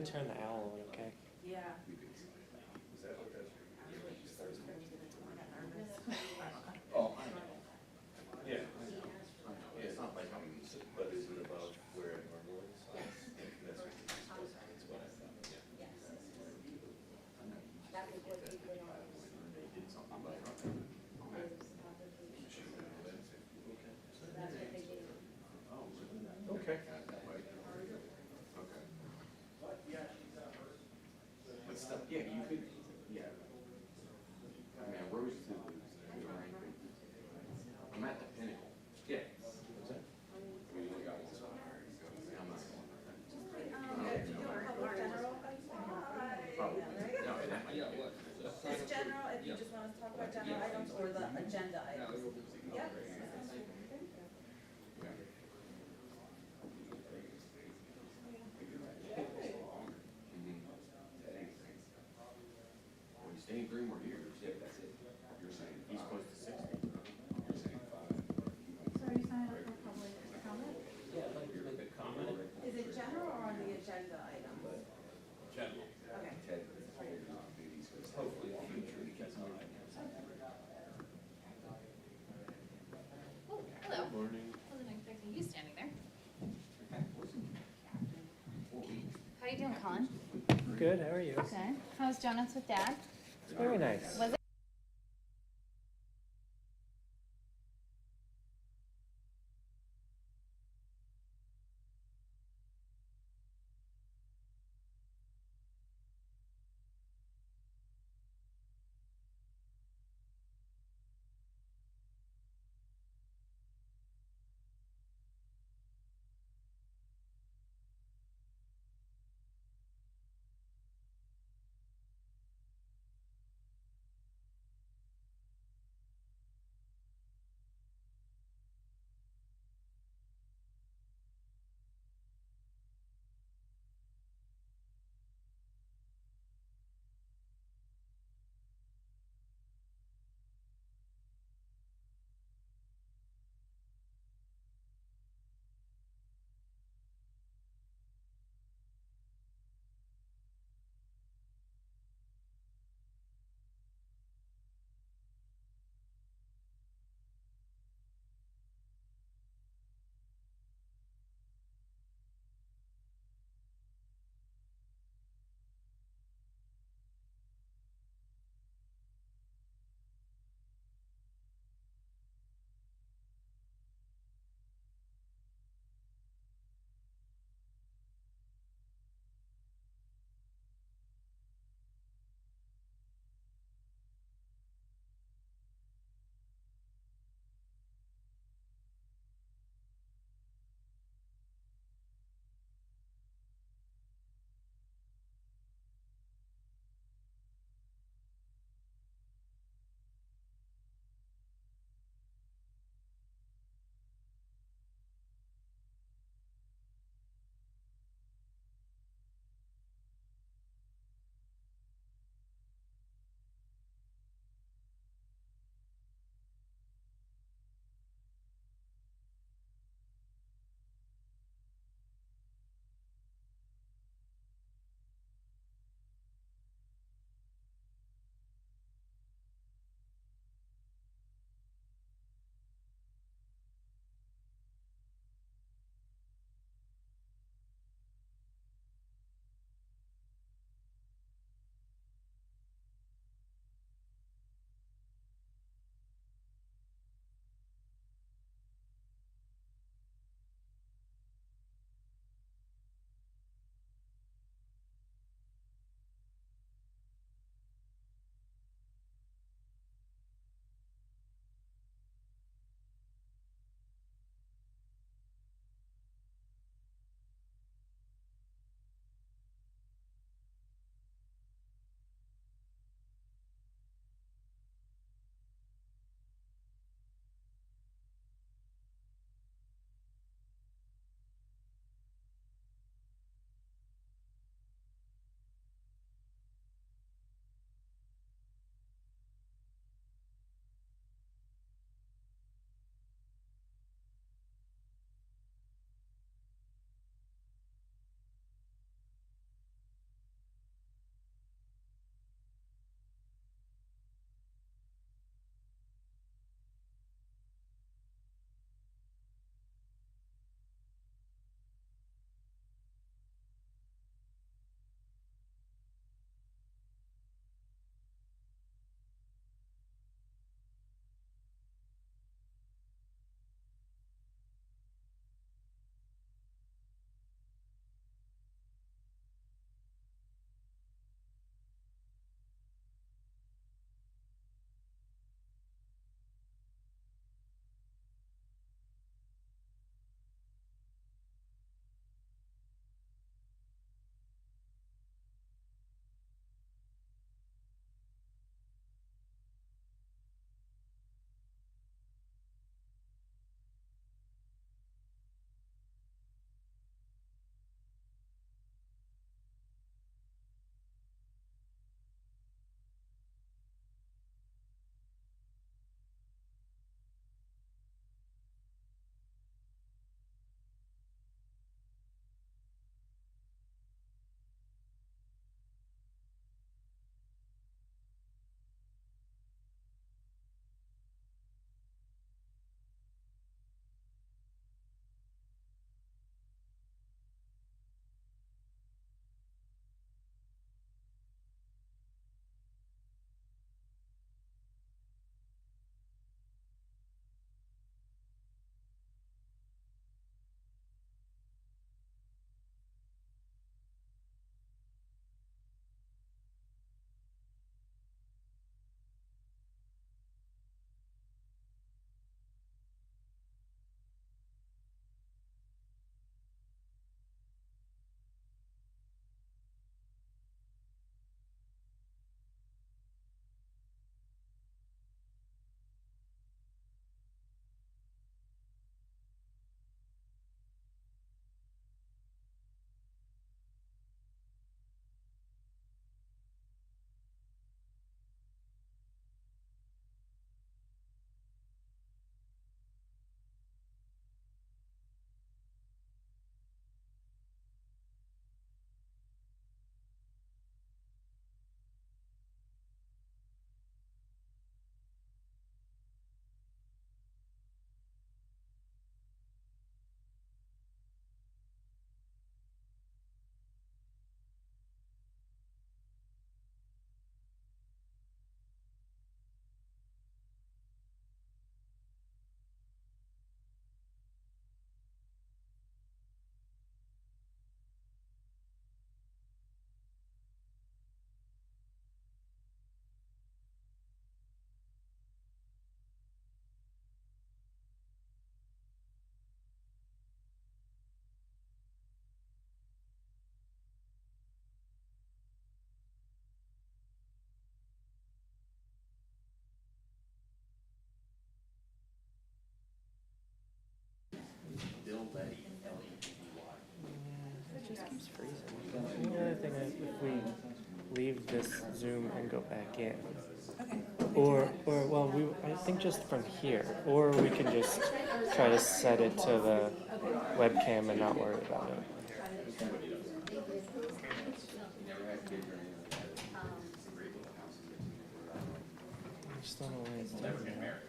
to turn the owl on, okay? Yeah. Oh, I know. Yeah. Yeah, it's not like I'm, but is it above where it normally is? That's what I thought, yeah. That was what we put on. They did something about it. That's what they did. Oh, really? Okay. Okay. But stuff, yeah, you could, yeah. I mean, I rose to the rank. I'm at the pinnacle. Yeah. What's that? We only got one spot. Yeah, I'm not going there. If you do a public general, Probably. No, yeah, what? it's general, if you just want to talk about general items or the agenda items. Yep. Well, he's staying 3 more years. Yeah, that's it. You're saying he's close to 60. You're saying 5. So are you signing up for public comment? Yeah, I'd like to make a comment. Is it general or on the agenda items? General. Okay. Ted, duties, hopefully in the future he gets on. Oh, hello. Morning. Wasn't expecting you standing there. Okay. How you doing, Colin? Good, how are you? Good. How was donuts with Dad? Very nice. Was it? we leave this Zoom and go back in. Okay. Or well, I think just from here. Or we can just try to set it to the webcam and not worry about it. I just don't know why it's doing that.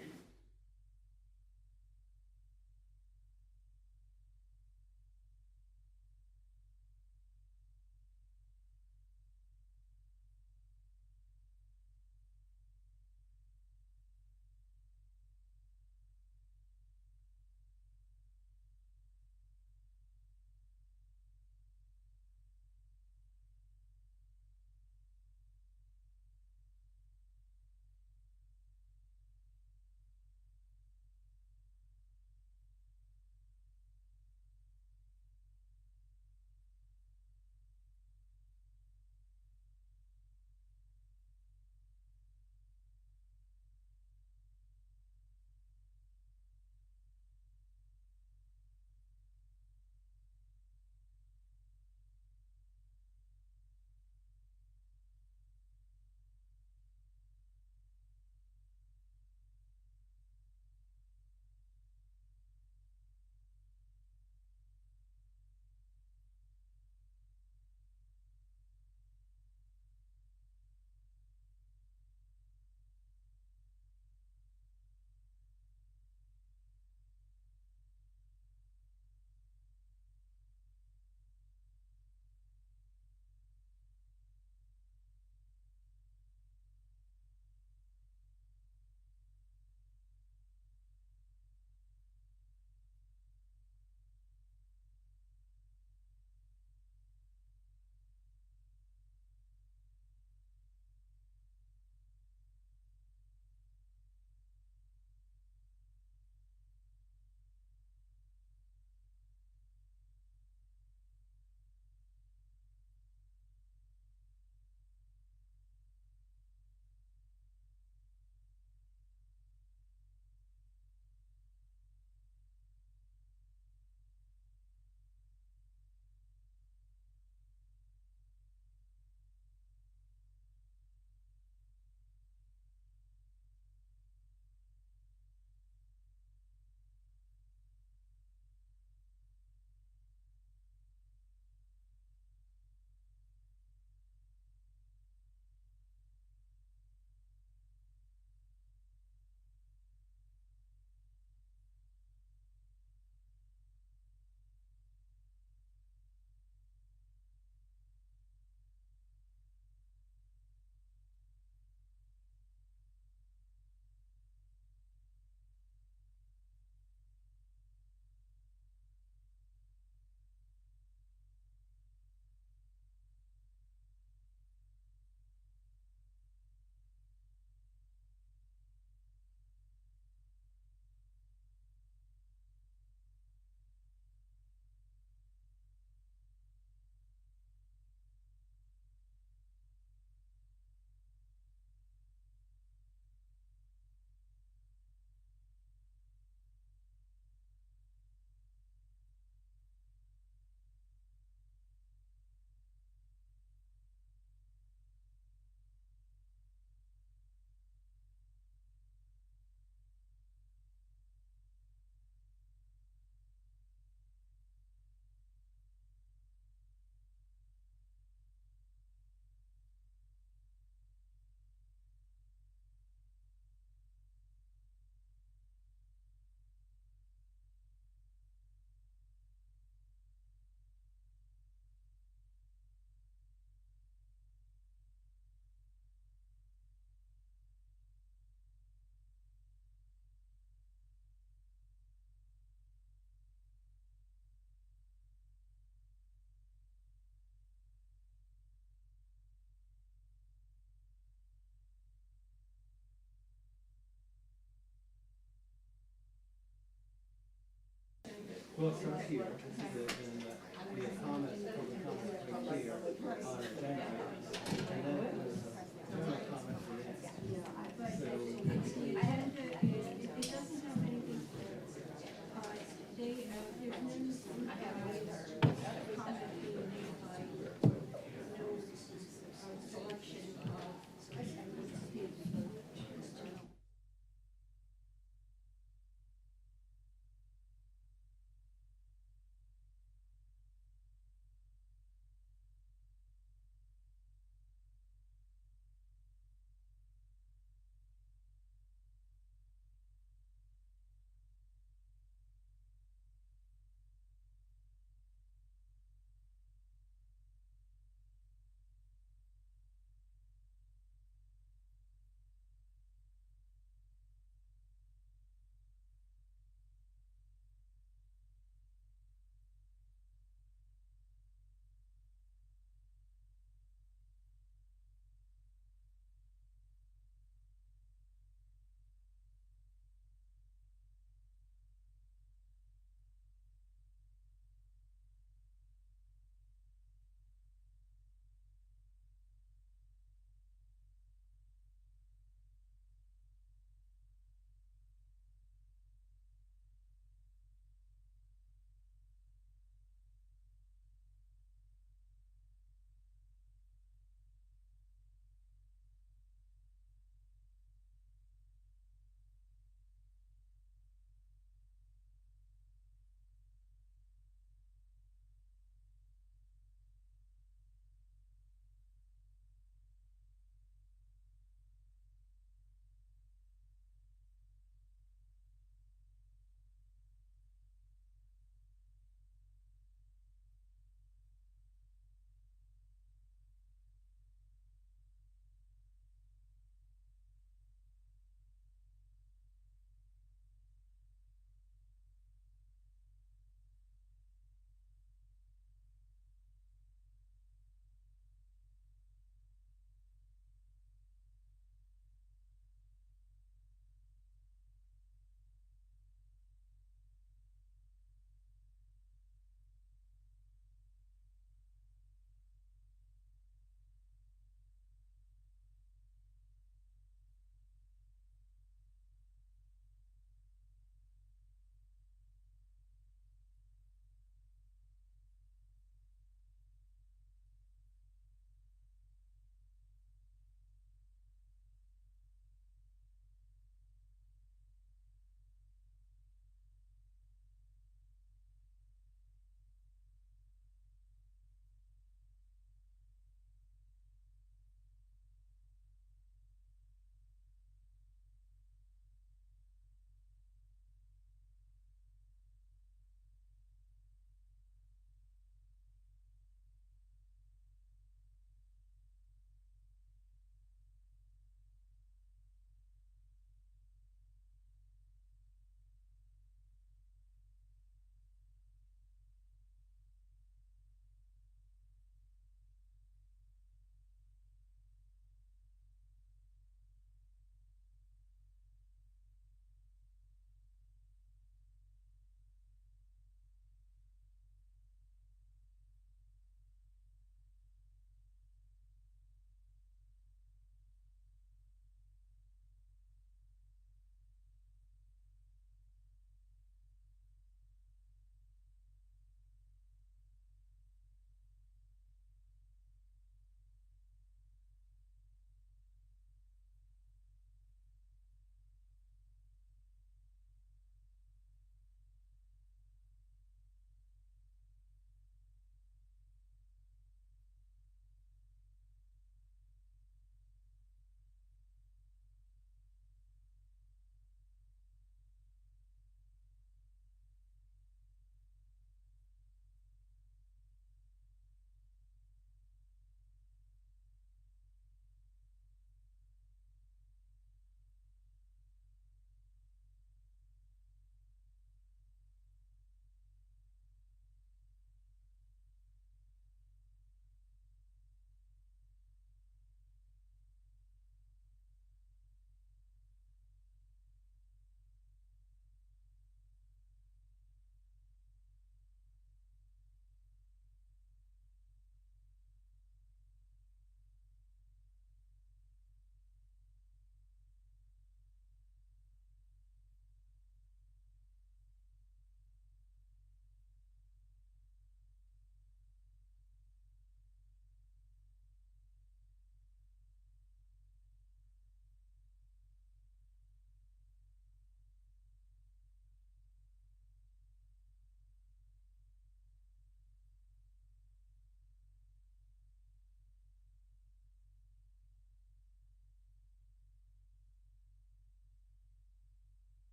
Well, it starts here, this is it, and the comments, public comments right here on agenda items. And then it was general comment for the end. So, It doesn't have anything, there's no, comment being made by no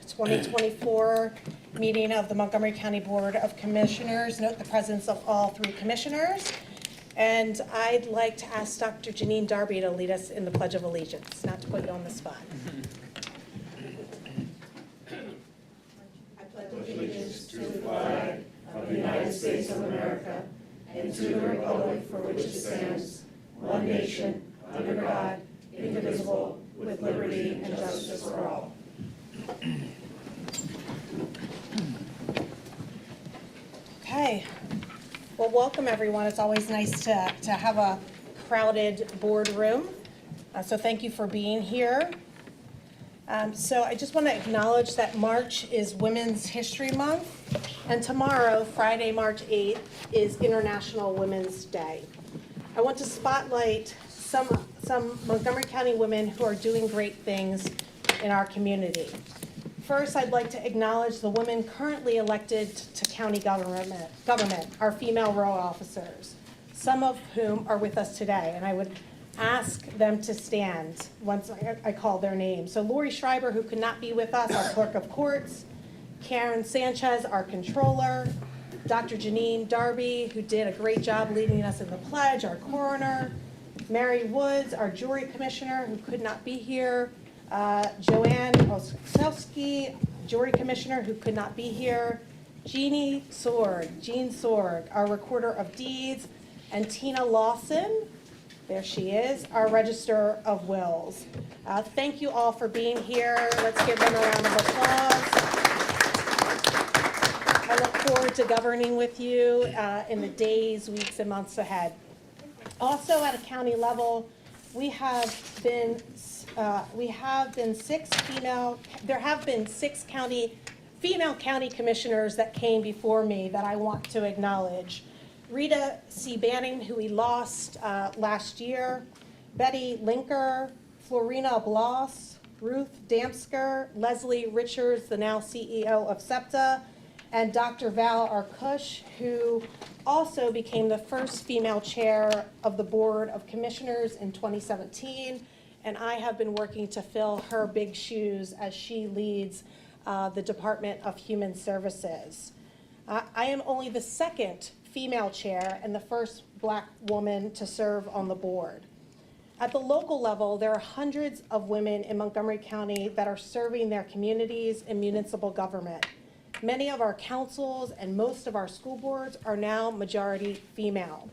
2024 meeting of the Montgomery County Board of Commissioners. Note the presence of all three commissioners. And I'd like to ask Dr. Janine Darby to lead us in the Pledge of Allegiance, not to put you on the spot. Okay. Well, welcome, everyone. It's always nice to have a crowded boardroom. So thank you for being here. So I just want to acknowledge that March is Women's History Month, and tomorrow, Friday, March 8th, is International Women's Day. I want to spotlight some Montgomery County women who are doing great things in our community. First, I'd like to acknowledge the women currently elected to county government, our female row officers, some of whom are with us today, and I would ask them to stand once I call their name. So Lori Schreiber, who could not be with us, our clerk of courts, Karen Sanchez, our controller, Dr. Janine Darby, who did a great job leading us in the pledge, our coroner, Mary Woods, our jury commissioner, who could not be here, Joanne Oselski, jury commissioner, who could not be here, Jean Sorg, our recorder of deeds, and Tina Lawson, there she is, our register of wills. Thank you all for being here. Let's give them a round of applause. I look forward to governing with you in the days, weeks, and months ahead. Also, at a county level, there have been six female county commissioners that came before me that I want to acknowledge. Rita C. Banning, who we lost last year, Betty Linker, Florina Bloss, Ruth Damsker, Leslie Richards, the now CEO of SEPTA, and Dr. Val Arkush, who also became the first female chair of the Board of Commissioners in 2017, and I have been working to fill her big shoes as she leads the Department of Human Services. I am only the second female chair and the first Black woman to serve on the board. At the local level, there are hundreds of women in Montgomery County that are serving their communities in municipal government. Many of our councils and most of our school boards are now majority female.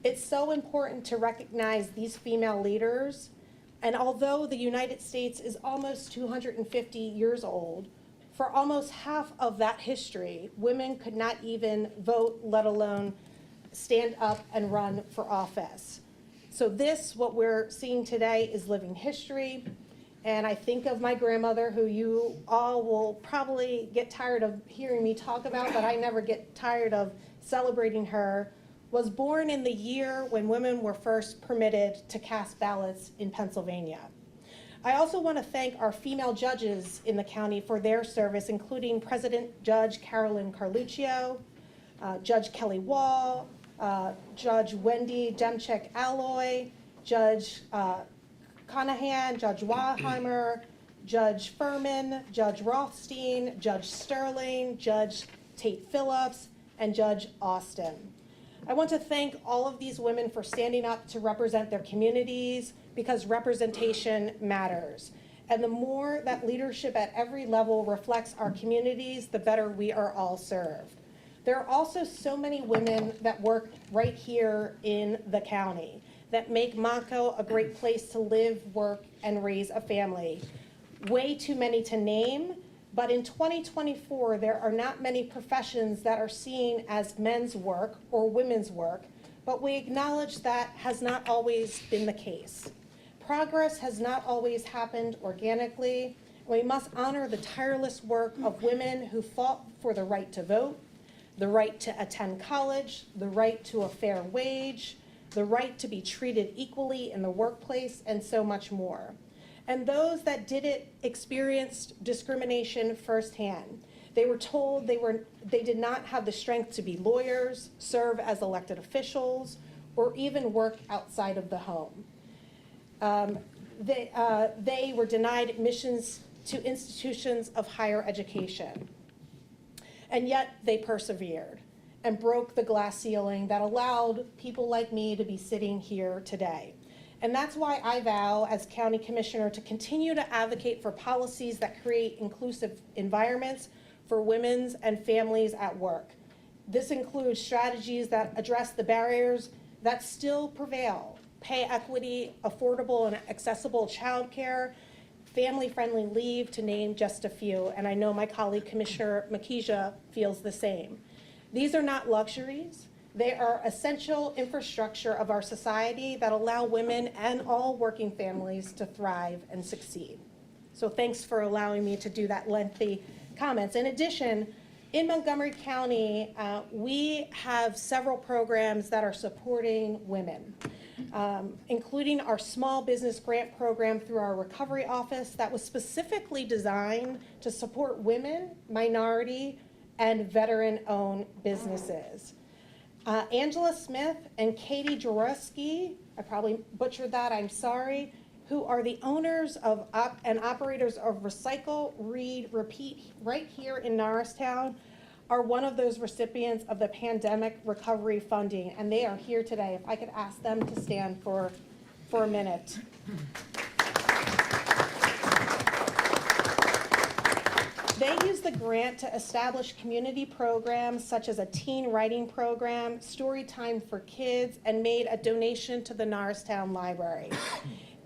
It's so important to recognize these female leaders, and although the United States is almost 250 years old, for almost half of that history, women could not even vote, let alone stand up and run for office. So what we're seeing today is living history. And I think of my grandmother, who you all will probably get tired of hearing me talk about, but I never get tired of celebrating her, was born in the year when women were first permitted to cast ballots in Pennsylvania. I also want to thank our female judges in the county for their service, including President Judge Carolyn Carluccio, Judge Kelly Wall, Judge Wendy Demchek-Alloy, Judge Conahan, Judge Waheimer, Judge Furman, Judge Rothstein, Judge Sterling, Judge Tate Phillips, and Judge Austin. I want to thank all of these women for standing up to represent their communities, because representation matters. And the more that leadership at every level reflects our communities, the better we are all served. There are also so many women that work right here in the county that make Montco a great place to live, work, and raise a family. Way too many to name, but in 2024, there are not many professions that are seen as men's work or women's work, but we acknowledge that has not always been the case. Progress has not always happened organically. We must honor the tireless work of women who fought for the right to vote, the right to attend college, the right to a fair wage, the right to be treated equally in the workplace, and so much more. And those that didn't experience discrimination firsthand. They were told they did not have the strength to be lawyers, serve as elected officials, or even work outside of the home. They were denied admissions to institutions of higher education. And yet they persevered and broke the glass ceiling that allowed people like me to be sitting here today. And that's why I vow as county commissioner to continue to advocate for policies that create inclusive environments for women's and families at work. This includes strategies that address the barriers that still prevail: pay equity, affordable and accessible childcare, family-friendly leave, to name just a few. And I know my colleague Commissioner Makija feels the same. These are not luxuries. They are essential infrastructure of our society that allow women and all working families to thrive and succeed. So thanks for allowing me to do that lengthy comments. In addition, in Montgomery County, we have several programs that are supporting women, including our small business grant program through our recovery office that was specifically designed to support women, minority, and veteran-owned businesses. Angela Smith and Katie Jaworski, I probably butchered that, I'm sorry, who are the owners of and operators of Recycle, Read, Repeat right here in Norristown, are one of those recipients of the pandemic recovery funding, and they are here today. If I could ask them to stand for a minute. They used the grant to establish community programs such as a teen writing program, story time for kids, and made a donation to the Norristown Library.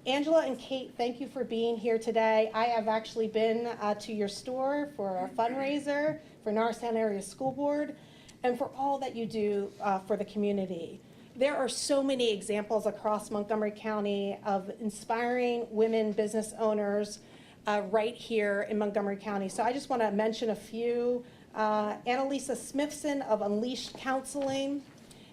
Angela and Kate, thank you for being here today. I have actually been to your store for a fundraiser for Norristown Area School Board and for all that you do for the community. There are so many examples across Montgomery County of inspiring women business owners right here in Montgomery County. So I just want to mention a few. Annalisa Smithson of Unleashed Counseling,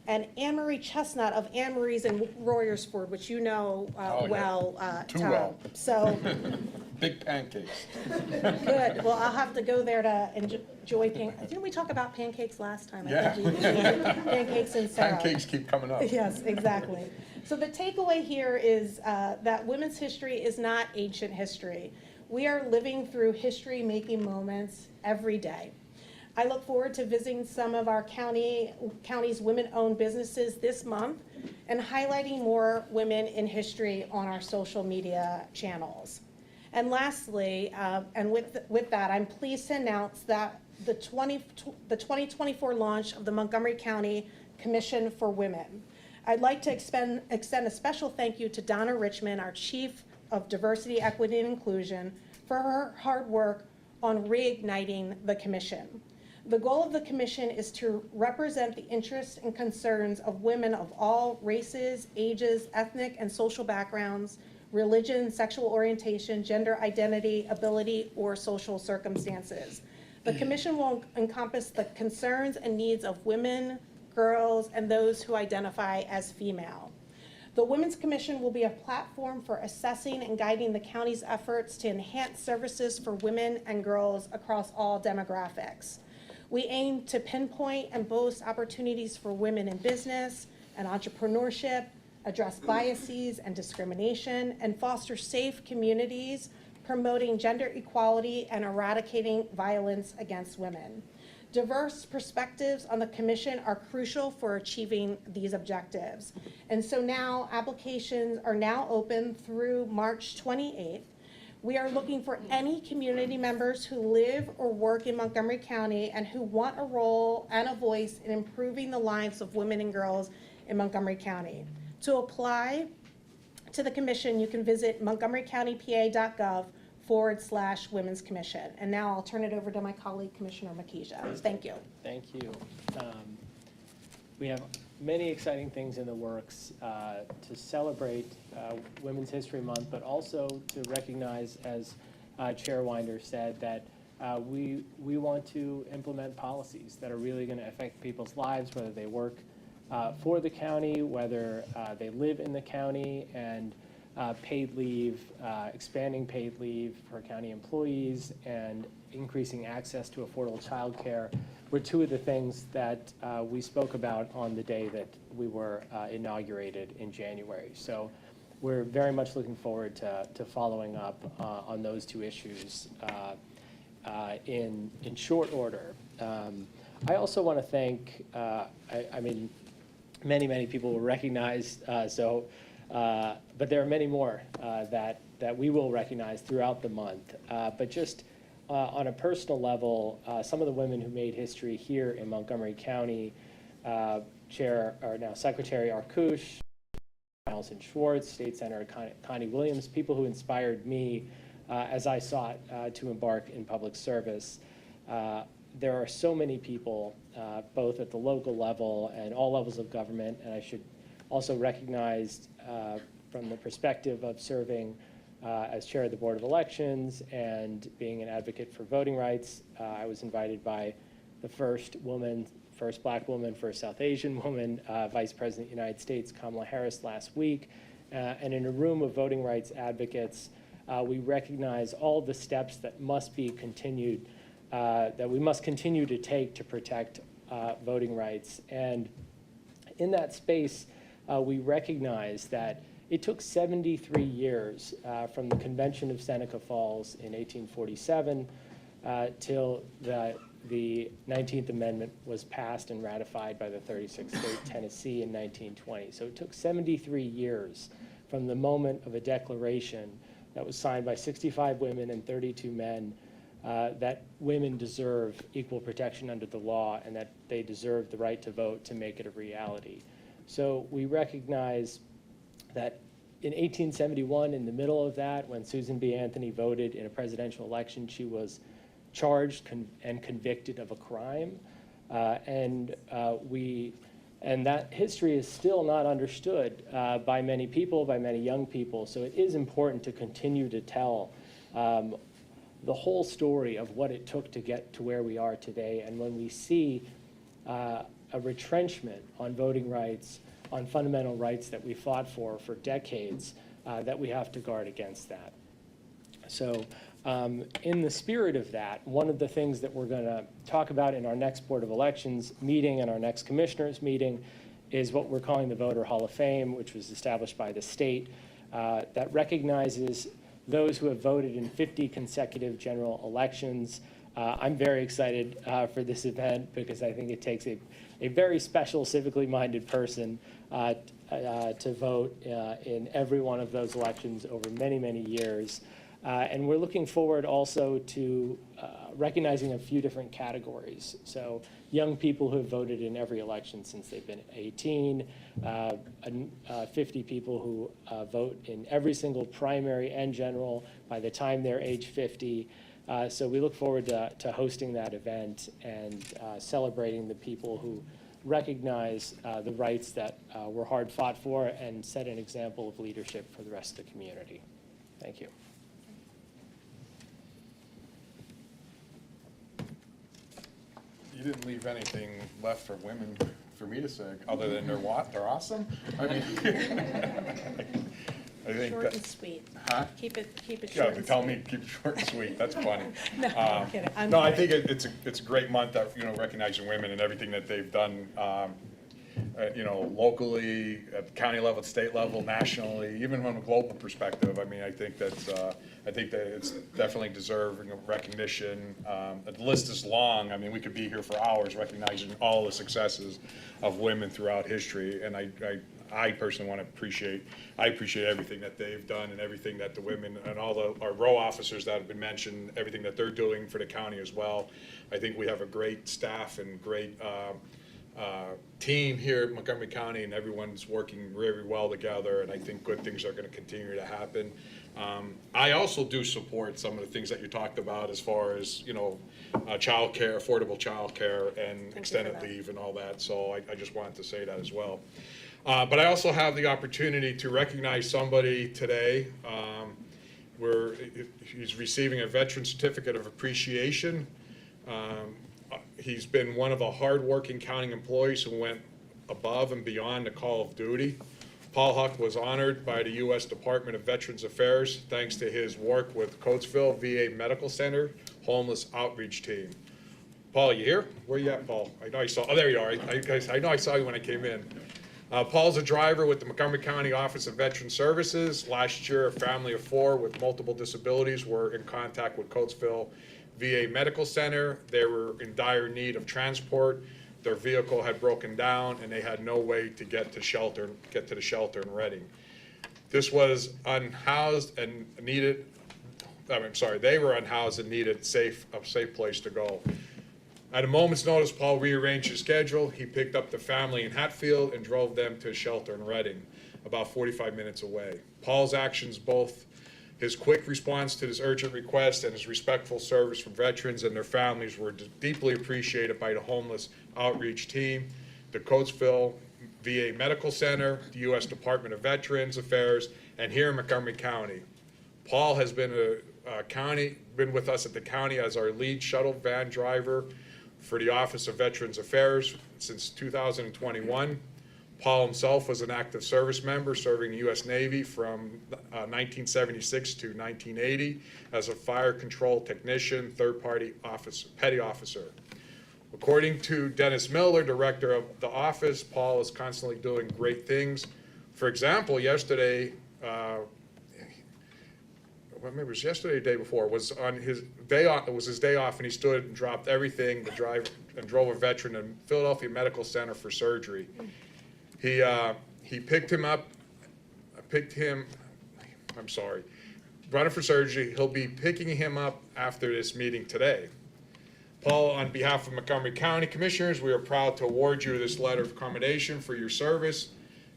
and Anne-Marie Chestnut of Anne Marie's in Royersford, which you know well, Too Tom. well. So, Big pancakes. good. Well, I'll have to go there to enjoy pancakes. Didn't we talk about pancakes last time? I think we did. Pancakes and syrup. Pancakes keep coming up. Yes, exactly. So the takeaway here is that women's history is not ancient history. We are living through history-making moments every day. I look forward to visiting some of our county's women-owned businesses this month and highlighting more women in history on our social media channels. And lastly, and with that, I'm pleased to announce that the 2024 launch of the Montgomery County Commission for Women. I'd like to extend a special thank you to Donna Richmond, our Chief of Diversity, Equity, and Inclusion, for her hard work on reigniting the commission. The goal of the commission is to represent the interests and concerns of women of all races, ages, ethnic and social backgrounds, religion, sexual orientation, gender identity, ability, or social circumstances. The commission will encompass the concerns and needs of women, girls, and those who identify as female. The Women's Commission will be a platform for assessing and guiding the county's efforts to enhance services for women and girls across all demographics. We aim to pinpoint and boost opportunities for women in business and entrepreneurship, address biases and discrimination, and foster safe communities, promoting gender equality and eradicating violence against women. Diverse perspectives on the commission are crucial for achieving these objectives. And so now applications are now open through March 28th. We are looking for any community members who live or work in Montgomery County and who want a role and a voice in improving the lives of women and girls in Montgomery County. To apply to the commission, you can visit montgomerycountypa.gov/Women's Commission. And now I'll turn it over to my colleague, Commissioner Makija. Thank you. Thank you. We have many exciting things in the works to celebrate Women's History Month, but also to recognize, as Chair Winder said, that we want to implement policies that are really going to affect people's lives, whether they work for the county, whether they live in the county, and paid leave, expanding paid leave for county employees, and increasing access to affordable childcare were two of the things that we spoke about on the day that we were inaugurated in January. So we're very much looking forward to following up on those two issues in short order. I also want to thank, I mean, many people were recognized, but there are many more that we will recognize throughout the month. But just on a personal level, some of the women who made history here in Montgomery County, Secretary Arkush, Allison Schwartz, State Senator Connie Williams, people who inspired me as I sought to embark in public service. There are so many people, both at the local level and all levels of government, and I should also recognize from the perspective of serving as chair of the Board of Elections and being an advocate for voting rights. I was invited by the first Black woman, first South Asian woman, Vice President of the United States, Kamala Harris, last week. And in a room of voting rights advocates, we recognize all the steps that must be continued, that we must continue to take to protect voting rights. And in that space, we recognize that it took 73 years from the Convention of Seneca Falls in 1847 till the 19th Amendment was passed and ratified by the 36th state, Tennessee, in 1920. So it took 73 years from the moment of a declaration that was signed by 65 women and 32 men that women deserve equal protection under the law and that they deserve the right to vote to make it a reality. So we recognize that in 1871, in the middle of that, when Susan B. Anthony voted in a presidential election, she was charged and convicted of a crime. And that history is still not understood by many people, by many young people. So it is important to continue to tell the whole story of what it took to get to where we are today. And when we see a retrenchment on voting rights, on fundamental rights that we fought for decades, that we have to guard against that. So in the spirit of that, one of the things that we're going to talk about in our next Board of Elections meeting and our next commissioners meeting is what we're calling the Voter Hall of Fame, which was established by the state, that recognizes those who have voted in 50 consecutive general elections. I'm very excited for this event because I think it takes a very special civically minded person to vote in every one of those elections over many years. And we're looking forward also to recognizing a few different categories. So young people who have voted in every election since they've been 18, 50 people who vote in every single primary and general by the time they're age 50. So we look forward to hosting that event and celebrating the people who recognize the rights that were hard fought for and set an example of leadership for the rest of the community. Thank you. You didn't leave anything left for women for me to say, other than they're awesome. I mean, I think Short that, and sweet. huh? Keep it Yeah, short they and tell sweet. me keep it short and sweet. That's funny. No, I'm kidding. I'm No, I kidding. think it's a great month that, recognizing women and everything that they've done, locally, at the county level, at the state level, nationally, even from a global perspective. I mean, I think that it's definitely deserving of recognition. The list is long. I mean, we could be here for hours recognizing all the successes of women throughout history. And I personally want to appreciate everything that they've done and everything that the women and all our row officers that have been mentioned, everything that they're doing for the county as well. I think we have a great staff and great team here at Montgomery County, and everyone's working very well together, and I think good things are going to continue to happen. I also do support some of the things that you talked about as far as, childcare, affordable childcare, and extended leave and all that, so I just wanted to say that as well. But I also have the opportunity to recognize somebody today where he's receiving a Veteran Certificate of Appreciation. He's been one of the hardworking county employees who went above and beyond the call of duty. Paul Huck was honored by the U.S. Department of Veterans Affairs thanks to his work with Coatesville VA Medical Center Homeless Outreach Team. Paul, you here? Where you at, Paul? I know I saw. Oh, there you are. I know I saw you when I came in. Paul's a driver with the Montgomery County Office of Veteran Services. Last year, a family of 4 with multiple disabilities were in contact with Coatesville VA Medical Center. They were in dire need of transport. Their vehicle had broken down and they had no way to get to the shelter in Reading. This was unhoused and needed, they were unhoused and needed a safe place to go. At a moment's notice, Paul rearranged his schedule. He picked up the family in Hatfield and drove them to a shelter in Reading, about 45 minutes away. Paul's actions, both his quick response to this urgent request and his respectful service for veterans and their families, were deeply appreciated by the homeless outreach team, the Coatesville VA Medical Center, the U.S. Department of Veterans Affairs, and here in Montgomery County. Paul has been with us at the county as our lead shuttle van driver for the Office of Veterans Affairs since 2021. Paul himself was an active service member serving the U.S. Navy from 1976 to 1980 as a fire control technician, third-party petty officer. According to Dennis Miller, director of the office, Paul is constantly doing great things. For example, yesterday, maybe it was yesterday, the day before, was on his day off. It was his day off, and he stood and dropped everything to drive and drove a veteran to Philadelphia Medical Center for surgery. He picked him up. Running for surgery. He'll be picking him up after this meeting today. Paul, on behalf of Montgomery County Commissioners, we are proud to award you this letter of commendation for your service.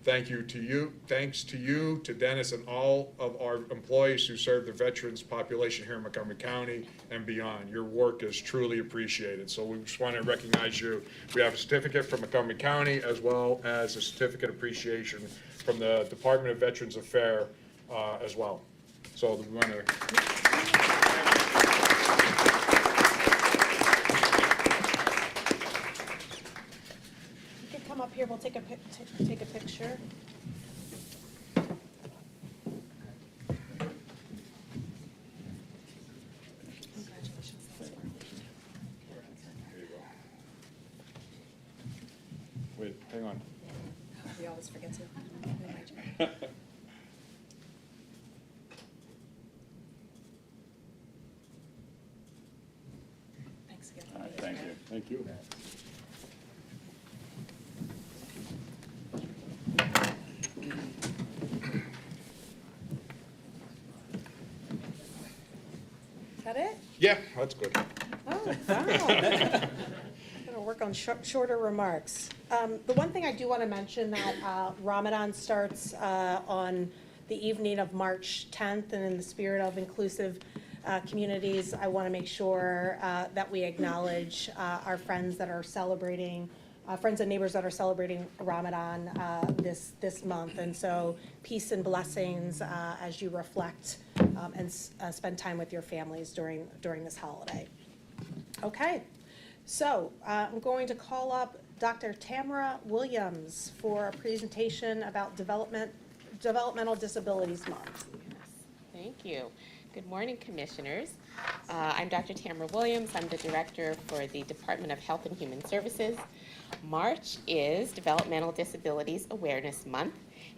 Thanks to you, to Dennis, and all of our employees who serve the veterans population here in Montgomery County and beyond. Your work is truly appreciated. So we just want to recognize you. We have a certificate from Montgomery County as well as a certificate of appreciation from the Department of Veterans Affairs as well. So we want to. Come up here, we'll take a picture. Wait, hang on. We always forget to. Thanks again. All right, thank you. Thank you. Is that it? Yeah, that's good. Oh, wow. Gonna work on shorter remarks. The one thing I do want to mention that Ramadan starts on the evening of March 10th, and in the spirit of inclusive communities, I want to make sure that we acknowledge our friends that are celebrating, friends and neighbors that are celebrating Ramadan this month. And so peace and blessings as you reflect and spend time with your families during this holiday. Okay, so I'm going to call up Dr. Tamara Williams for a presentation about Developmental Disabilities Month. Thank you. Good morning, Commissioners. I'm Dr. Tamara Williams. I'm the Director for the Department of Health and Human Services. March is Developmental Disabilities Awareness Month,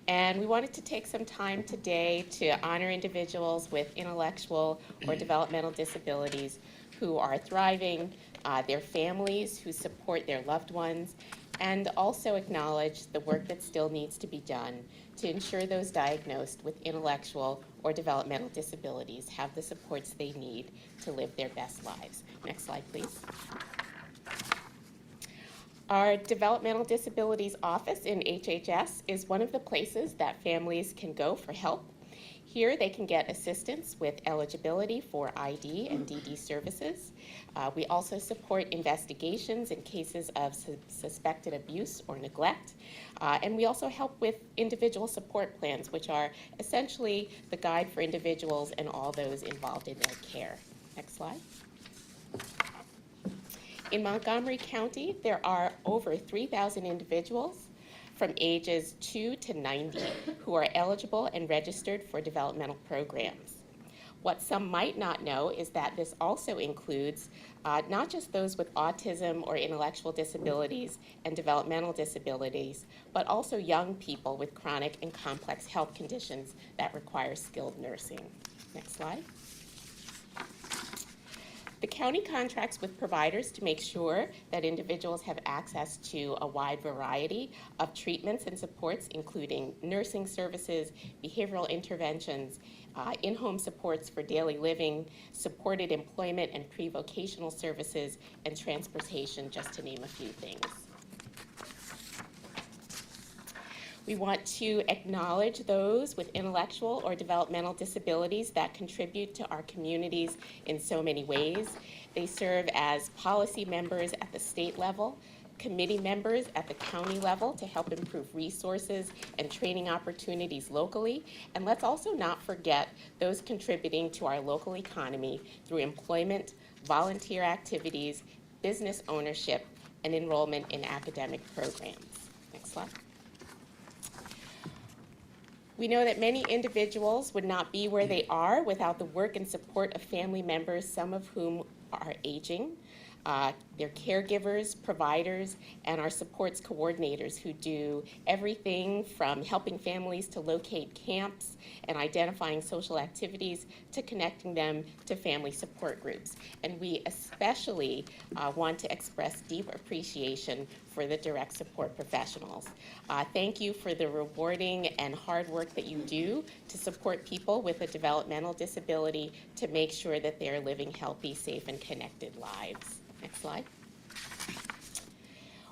and we wanted to take some time today to honor individuals with intellectual or developmental disabilities who are thriving, their families who support their loved ones, and also acknowledge the work that still needs to be done to ensure those diagnosed with intellectual or developmental disabilities have the supports they need to live their best lives. Next slide, please. Our Developmental Disabilities Office in HHS is one of the places that families can go for help. Here they can get assistance with eligibility for ID and DD services. We also support investigations in cases of suspected abuse or neglect. And we also help with individual support plans, which are essentially the guide for individuals and all those involved in their care. Next slide. In Montgomery County, there are over 3,000 individuals from ages 2 to 90 who are eligible and registered for developmental programs. What some might not know is that this also includes not just those with autism or intellectual disabilities and developmental disabilities, but also young people with chronic and complex health conditions that require skilled nursing. Next slide. The county contracts with providers to make sure that individuals have access to a wide variety of treatments and supports, including nursing services, behavioral interventions, in-home supports for daily living, supported employment and pre-vocational services, and transportation, just to name a few things. We want to acknowledge those with intellectual or developmental disabilities that contribute to our communities in so many ways. They serve as policy members at the state level, committee members at the county level to help improve resources and training opportunities locally. And let's also not forget those contributing to our local economy through employment, volunteer activities, business ownership, and enrollment in academic programs. Next slide. We know that many individuals would not be where they are without the work and support of family members, some of whom are aging. They're caregivers, providers, and our supports coordinators who do everything from helping families to locate camps and identifying social activities to connecting them to family support groups. And we especially want to express deep appreciation for the direct support professionals. Thank you for the rewarding and hard work that you do to support people with a developmental disability to make sure that they are living healthy, safe, and connected lives. Next slide.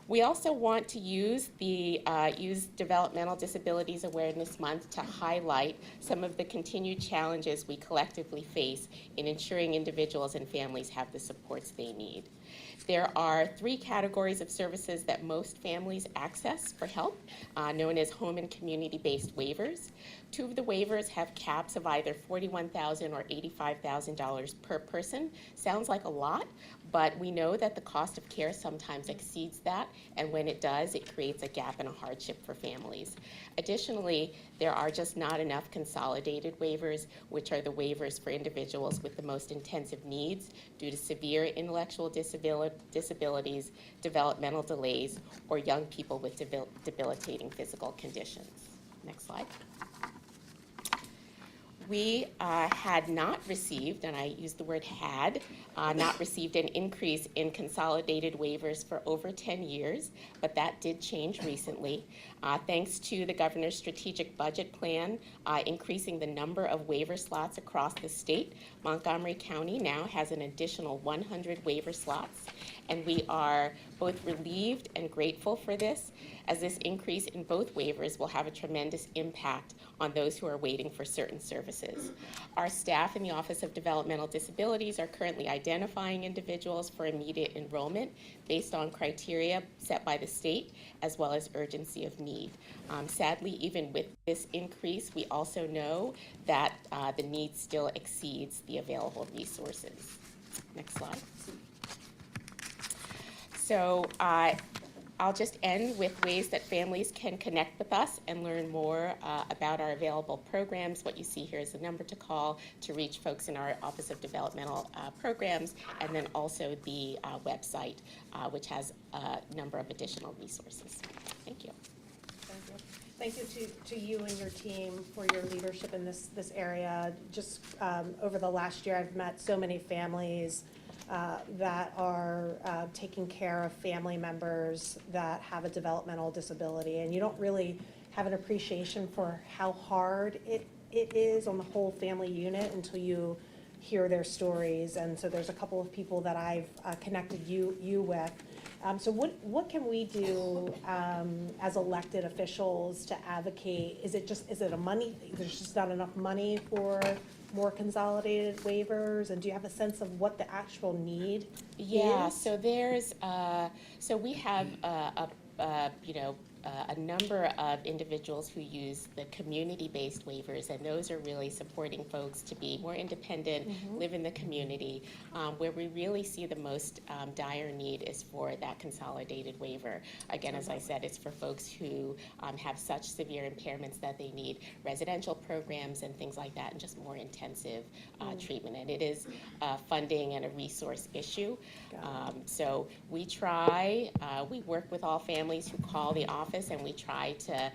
We also want to use Developmental Disabilities Awareness Month to highlight some of the continued challenges we collectively face in ensuring individuals and families have the supports they need. There are 3 categories of services that most families access for help, known as home and community-based waivers. 2 of the waivers have caps of either $41,000 or $85,000 per person. Sounds like a lot, but we know that the cost of care sometimes exceeds that, and when it does, it creates a gap and a hardship for families. Additionally, there are just not enough consolidated waivers, which are the waivers for individuals with the most intensive needs due to severe intellectual disabilities, developmental delays, or young people with debilitating physical conditions. Next slide. We had not received, and I use the word had, not received an increase in consolidated waivers for over 10 years, but that did change recently. Thanks to the governor's strategic budget plan, increasing the number of waiver slots across the state, Montgomery County now has an additional 100 waiver slots, and we are both relieved and grateful for this, as this increase in both waivers will have a tremendous impact on those who are waiting for certain services. Our staff in the Office of Developmental Disabilities are currently identifying individuals for immediate enrollment based on criteria set by the state, as well as urgency of need. Sadly, even with this increase, we also know that the need still exceeds the available resources. Next slide. So I'll just end with ways that families can connect with us and learn more about our available programs. What you see here is the number to call to reach folks in our Office of Developmental Programs, and then also the website, which has a number of additional resources. Thank you. Thank you to you and your team for your leadership in this area. Just over the last year, I've met so many families that are taking care of family members that have a developmental disability, and you don't really have an appreciation for how hard it is on the whole family unit until you hear their stories. And so there's a couple of people that I've connected you with. So what can we do as elected officials to advocate? Is it a money, there's just not enough money for more consolidated waivers? And do you have a sense of what the actual need is? Yeah, so there's, so we have a number of individuals who use the community-based waivers, and those are really supporting folks to be more independent, live in the community. Where we really see the most dire need is for that consolidated waiver. Again, as I said, it's for folks who have such severe impairments that they need residential programs and things like that, and just more intensive treatment. And it is a funding and a resource issue. So we try, we work with all families who call the office, and we try to,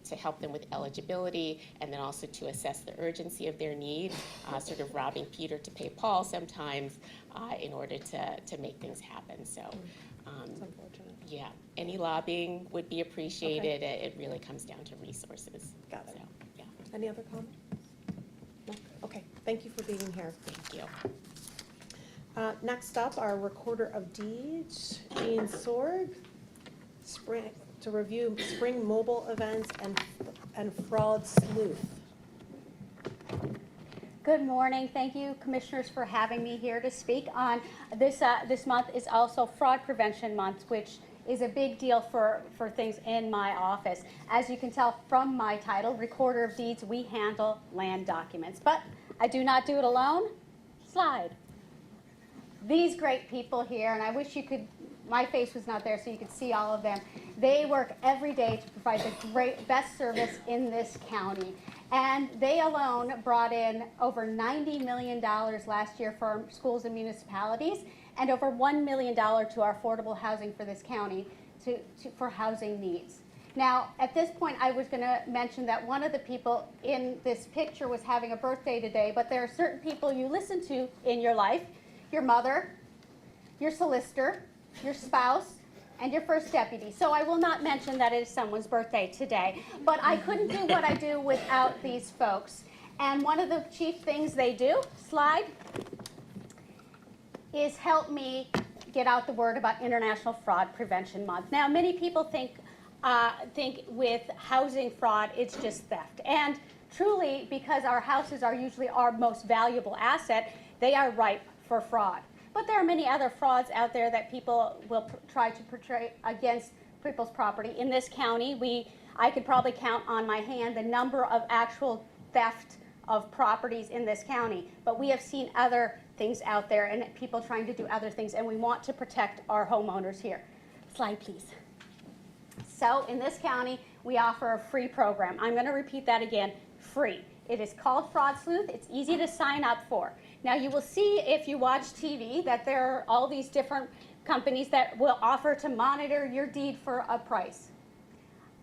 to help them with eligibility, and then also to assess the urgency of their need, sort of robbing Peter to pay Paul sometimes in order to make things happen. So, yeah, any lobbying would be appreciated. It really comes down to resources. Got it. So, yeah, Any other comments? No? Okay, thank you for being here. thank you. Next up, our Recorder of Deeds, Jean Sorg, to review spring mobile events and fraud sleuth. Good morning. Thank you, Commissioners, for having me here to speak on this. This month is also Fraud Prevention Month, which is a big deal for things in my office. As you can tell from my title, Recorder of Deeds, we handle land documents. But I do not do it alone. Slide. These great people here, and I wish you could, my face was not there so you could see all of them. They work every day to provide the best service in this county. And they alone brought in over $90 million last year for our schools and municipalities, and over $1 million to our affordable housing for this county for housing needs. Now, at this point, I was going to mention that one of the people in this picture was having a birthday today, but there are certain people you listen to in your life: your mother, your solicitor, your spouse, and your first deputy. So I will not mention that it is someone's birthday today. But I couldn't do what I do without these folks. And one of the chief things they do, slide, is help me get out the word about International Fraud Prevention Month. Now, many people think with housing fraud, it's just theft. And truly, because our houses are usually our most valuable asset, they are ripe for fraud. But there are many other frauds out there that people will try to portray against people's property. In this county, I could probably count on my hand the number of actual theft of properties in this county. But we have seen other things out there and people trying to do other things, and we want to protect our homeowners here. Slide, please. So in this county, we offer a free program. I'm going to repeat that again, free. It is called Fraud Sleuth. It's easy to sign up for. Now, you will see if you watch TV that there are all these different companies that will offer to monitor your deed for a price.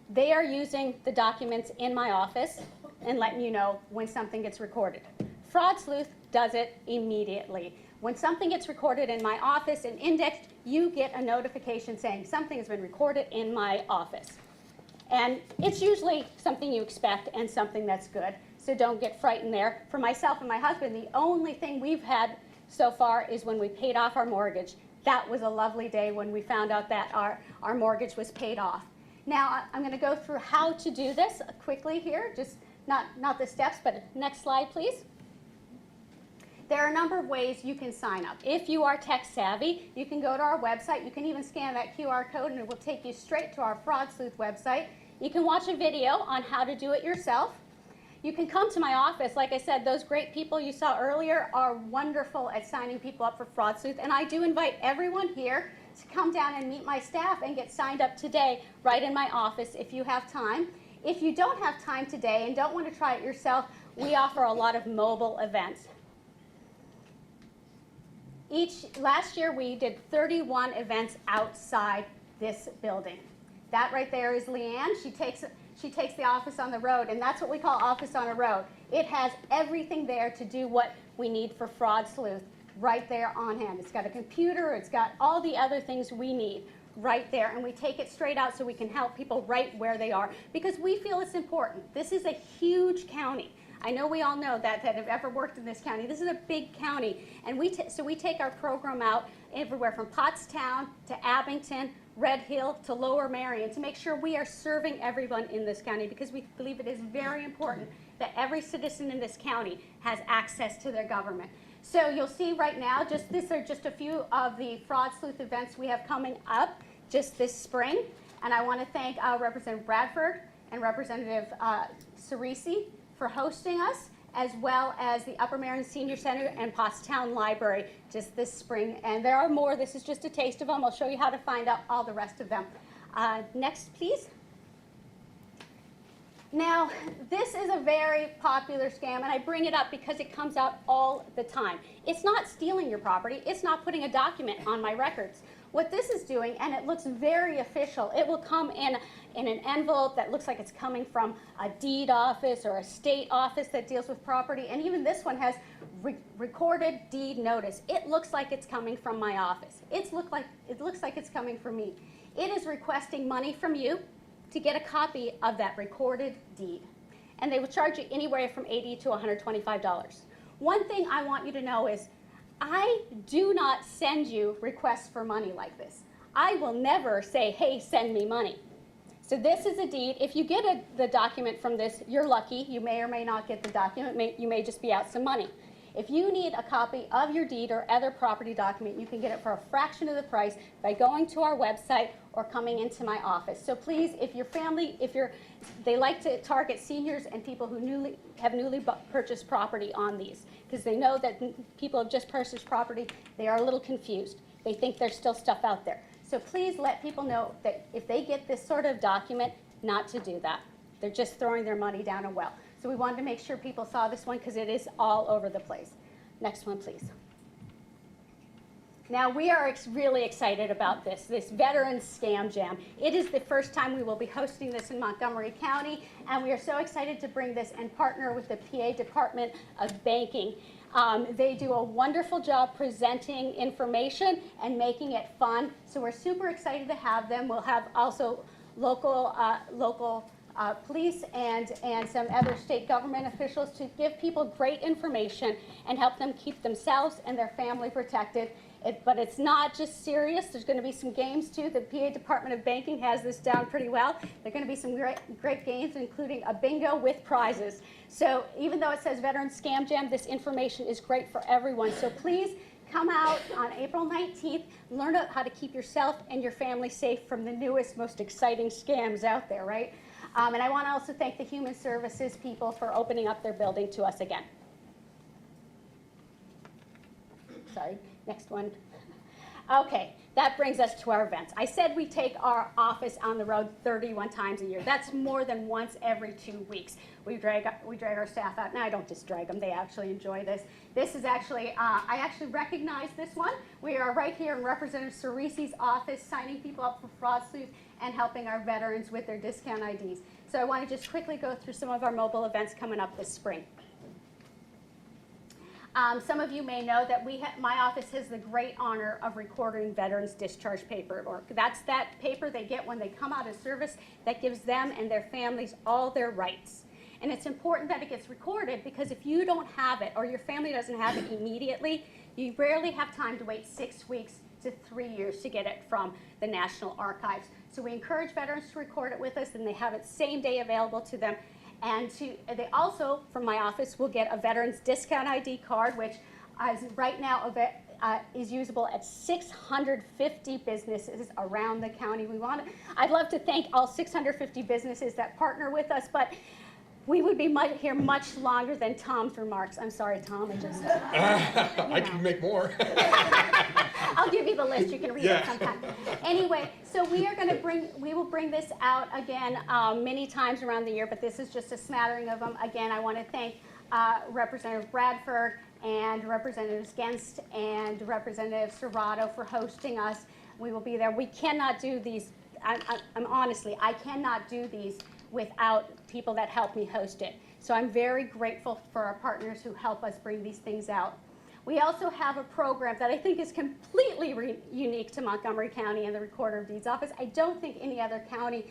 They are using the documents in my office and letting you know when something gets recorded. Fraud Sleuth does it immediately. When something gets recorded in my office and indexed, you get a notification saying something has been recorded in my office. And it's usually something you expect and something that's good. So don't get frightened there. For myself and my husband, the only thing we've had so far is when we paid off our mortgage. That was a lovely day when we found out that our mortgage was paid off. Now, I'm going to go through how to do this quickly here, just not the steps, but next slide, please. There are a number of ways you can sign up. If you are tech savvy, you can go to our website. You can even scan that QR code and it will take you straight to our Fraud Sleuth website. You can watch a video on how to do it yourself. You can come to my office. Like I said, those great people you saw earlier are wonderful at signing people up for Fraud Sleuth, and I do invite everyone here to come down and meet my staff and get signed up today right in my office if you have time. If you don't have time today and don't want to try it yourself, we offer a lot of mobile events. Last year we did 31 events outside this building. That right there is Leanne. She takes the office on the road, and that's what we call Office on a Road. It has everything there to do what we need for Fraud Sleuth right there on hand. It's got a computer, it's got all the other things we need right there, and we take it straight out so we can help people right where they are, because we feel it's important. This is a huge county. I know we all know that have ever worked in this county. This is a big county, and so we take our program out everywhere from Pottstown to Abington, Red Hill to Lower Marion to make sure we are serving everyone in this county, because we believe it is very important that every citizen in this county has access to their government. So you'll see right now, these are just a few of the Fraud Sleuth events we have coming up. just this spring. And I want to thank Representative Bradford and Representative Cerisi for hosting us, as well as the Upper Marion Senior Center and Pottstown Library just this spring. And there are more. This is just a taste of them. I'll show you how to find out all the rest of them. Next, please. Now, this is a very popular scam, and I bring it up because it comes out all the time. It's not stealing your property. It's not putting a document on my records. What this is doing, and it looks very official, it will come in an envelope that looks like it's coming from a deed office or a state office that deals with property, and even this one has recorded deed notice. It looks like it's coming from my office. It looks like it's coming from me. It is requesting money from you to get a copy of that recorded deed. And they will charge you anywhere from $80 to $125. One thing I want you to know is I do not send you requests for money like this. I will never say, hey, send me money. So this is a deed. If you get the document from this, you're lucky. You may or may not get the document. You may just be out some money. If you need a copy of your deed or other property document, you can get it for a fraction of the price by going to our website or coming into my office. So please, if your family, they like to target seniors and people who have newly purchased property on these, because they know that people have just purchased property, they are a little confused. They think there's still stuff out there. So please let people know that if they get this sort of document, not to do that. They're just throwing their money down a well. So we wanted to make sure people saw this one because it is all over the place. Next one, please. Now, we are really excited about this Veterans Scam Jam. It is the first time we will be hosting this in Montgomery County, and we are so excited to bring this and partner with the PA Department of Banking. They do a wonderful job presenting information and making it fun, so we're super excited to have them. We'll have also local police and some other state government officials to give people great information and help them keep themselves and their family protected. But it's not just serious. There's going to be some games too. The PA Department of Banking has this down pretty well. There are going to be some great games, including a bingo with prizes. So even though it says Veterans Scam Jam, this information is great for everyone. So please come out on April 19th, learn how to keep yourself and your family safe from the newest, most exciting scams out there, right? And I want to also thank the Human Services people for opening up their building to us again. Sorry, next one. Okay, that brings us to our events. I said we take our office on the road 31 times a year. That's more than once every 2 weeks. We drag our staff out. Now, I don't just drag them. They actually enjoy this. This is actually, I actually recognize this one. We are right here in Representative Cerisi's office signing people up for fraud sleuth and helping our veterans with their discount IDs. So I want to just quickly go through some of our mobile events coming up this spring. Some of you may know that my office has the great honor of recording veterans' discharge paperwork. That's that paper they get when they come out of service that gives them and their families all their rights. And it's important that it gets recorded because if you don't have it or your family doesn't have it immediately, you rarely have time to wait 6 weeks to 3 years to get it from the National Archives. So we encourage veterans to record it with us, and they have it same day available to them. And they also, from my office, will get a Veterans Discount ID card, which is right now is usable at 650 businesses around the county. I'd love to thank all 650 businesses that partner with us, but we would be here much longer than Tom's remarks. I'm sorry, Tom. I can make more. I'll give you the list. You can read it sometime. Anyway, so we will bring this out again many times around the year, but this is just a smattering of them. Again, I want to thank Representative Bradford and Representatives Genst and Representative Serrato for hosting us. We will be there. We cannot do these. Honestly, I cannot do these without people that help me host it. So I'm very grateful for our partners who help us bring these things out. We also have a program that I think is completely unique to Montgomery County and the Recorder of Deeds Office. I don't think any other county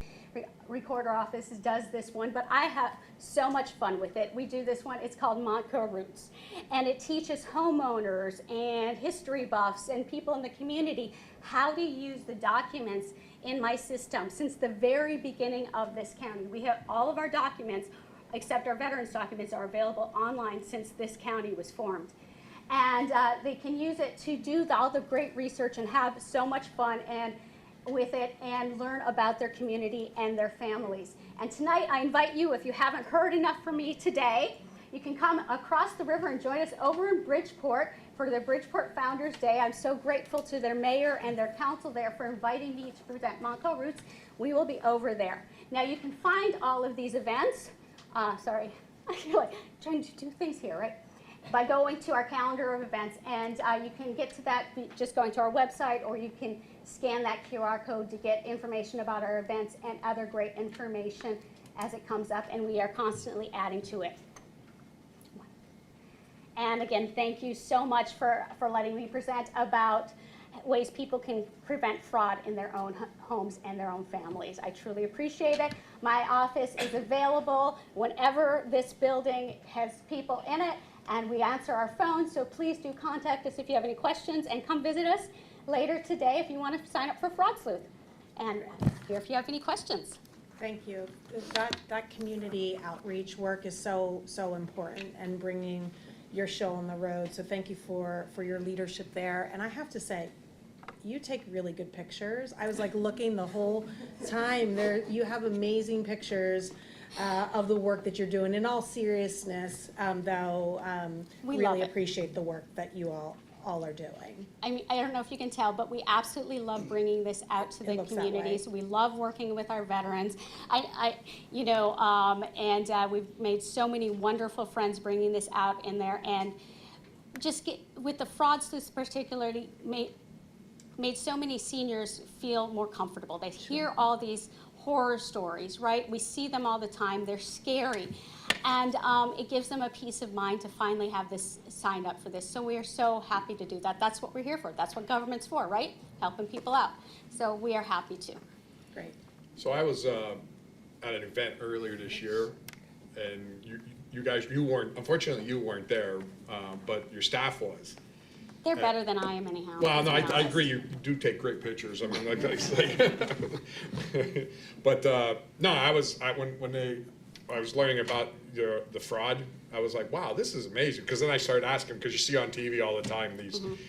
recorder office does this one, but I have so much fun with it. We do this one. It's called Montco Roots, and it teaches homeowners and history buffs and people in the community how to use the documents in my system. Since the very beginning of this county, we have all of our documents, except our veterans documents, are available online since this county was formed. And they can use it to do all the great research and have so much fun. And with it and learn about their community and their families. And tonight, I invite you, if you haven't heard enough from me today, you can come across the river and join us over in Bridgeport for the Bridgeport Founders Day. I'm so grateful to their mayor and their council there for inviting me to present Montco Roots. We will be over there. Now, you can find all of these events, sorry, I feel like trying to do things here, right? By going to our calendar of events, and you can get to that just going to our website, or you can scan that QR code to get information about our events and other great information as it comes up, and we are constantly adding to it. And again, thank you so much for letting me present about ways people can prevent fraud in their own homes and their own families. I truly appreciate it. My office is available whenever this building has people in it, and we answer our phones, so please do contact us if you have any questions, and come visit us later today if you want to sign up for Fraud Sleuth. And here if you have any questions. Thank you. That community outreach work is so important, and bringing your show on the road. So thank you for your leadership there. And I have to say, you take really good pictures. I was like looking the whole time there. You have amazing pictures of the work that you're doing. In all seriousness, though, We really love it. appreciate the work that you all are doing. I mean, I don't know if you can tell, but we absolutely love bringing this out to the looks that way. communities. We love working with our veterans. We've made so many wonderful friends bringing this out in there, and just with the Fraud Sleuths particularly made so many seniors feel more comfortable. They hear all these horror stories, right? We see them all the time. They're scary. And it gives them a peace of mind to finally have this signed up for this. So we are so happy to do that. That's what we're here for. That's what government's for, right? Helping people out. So we are happy to. Great. So I was at an event earlier this year, and you guys, unfortunately you weren't there, but your staff was. They're better than I am anyhow. Well, no, let's be I honest. agree, you do take great pictures, I mean, but, no, I was learning about the fraud, I was like, wow, this is amazing, because then I started asking, because you see on TV all the time,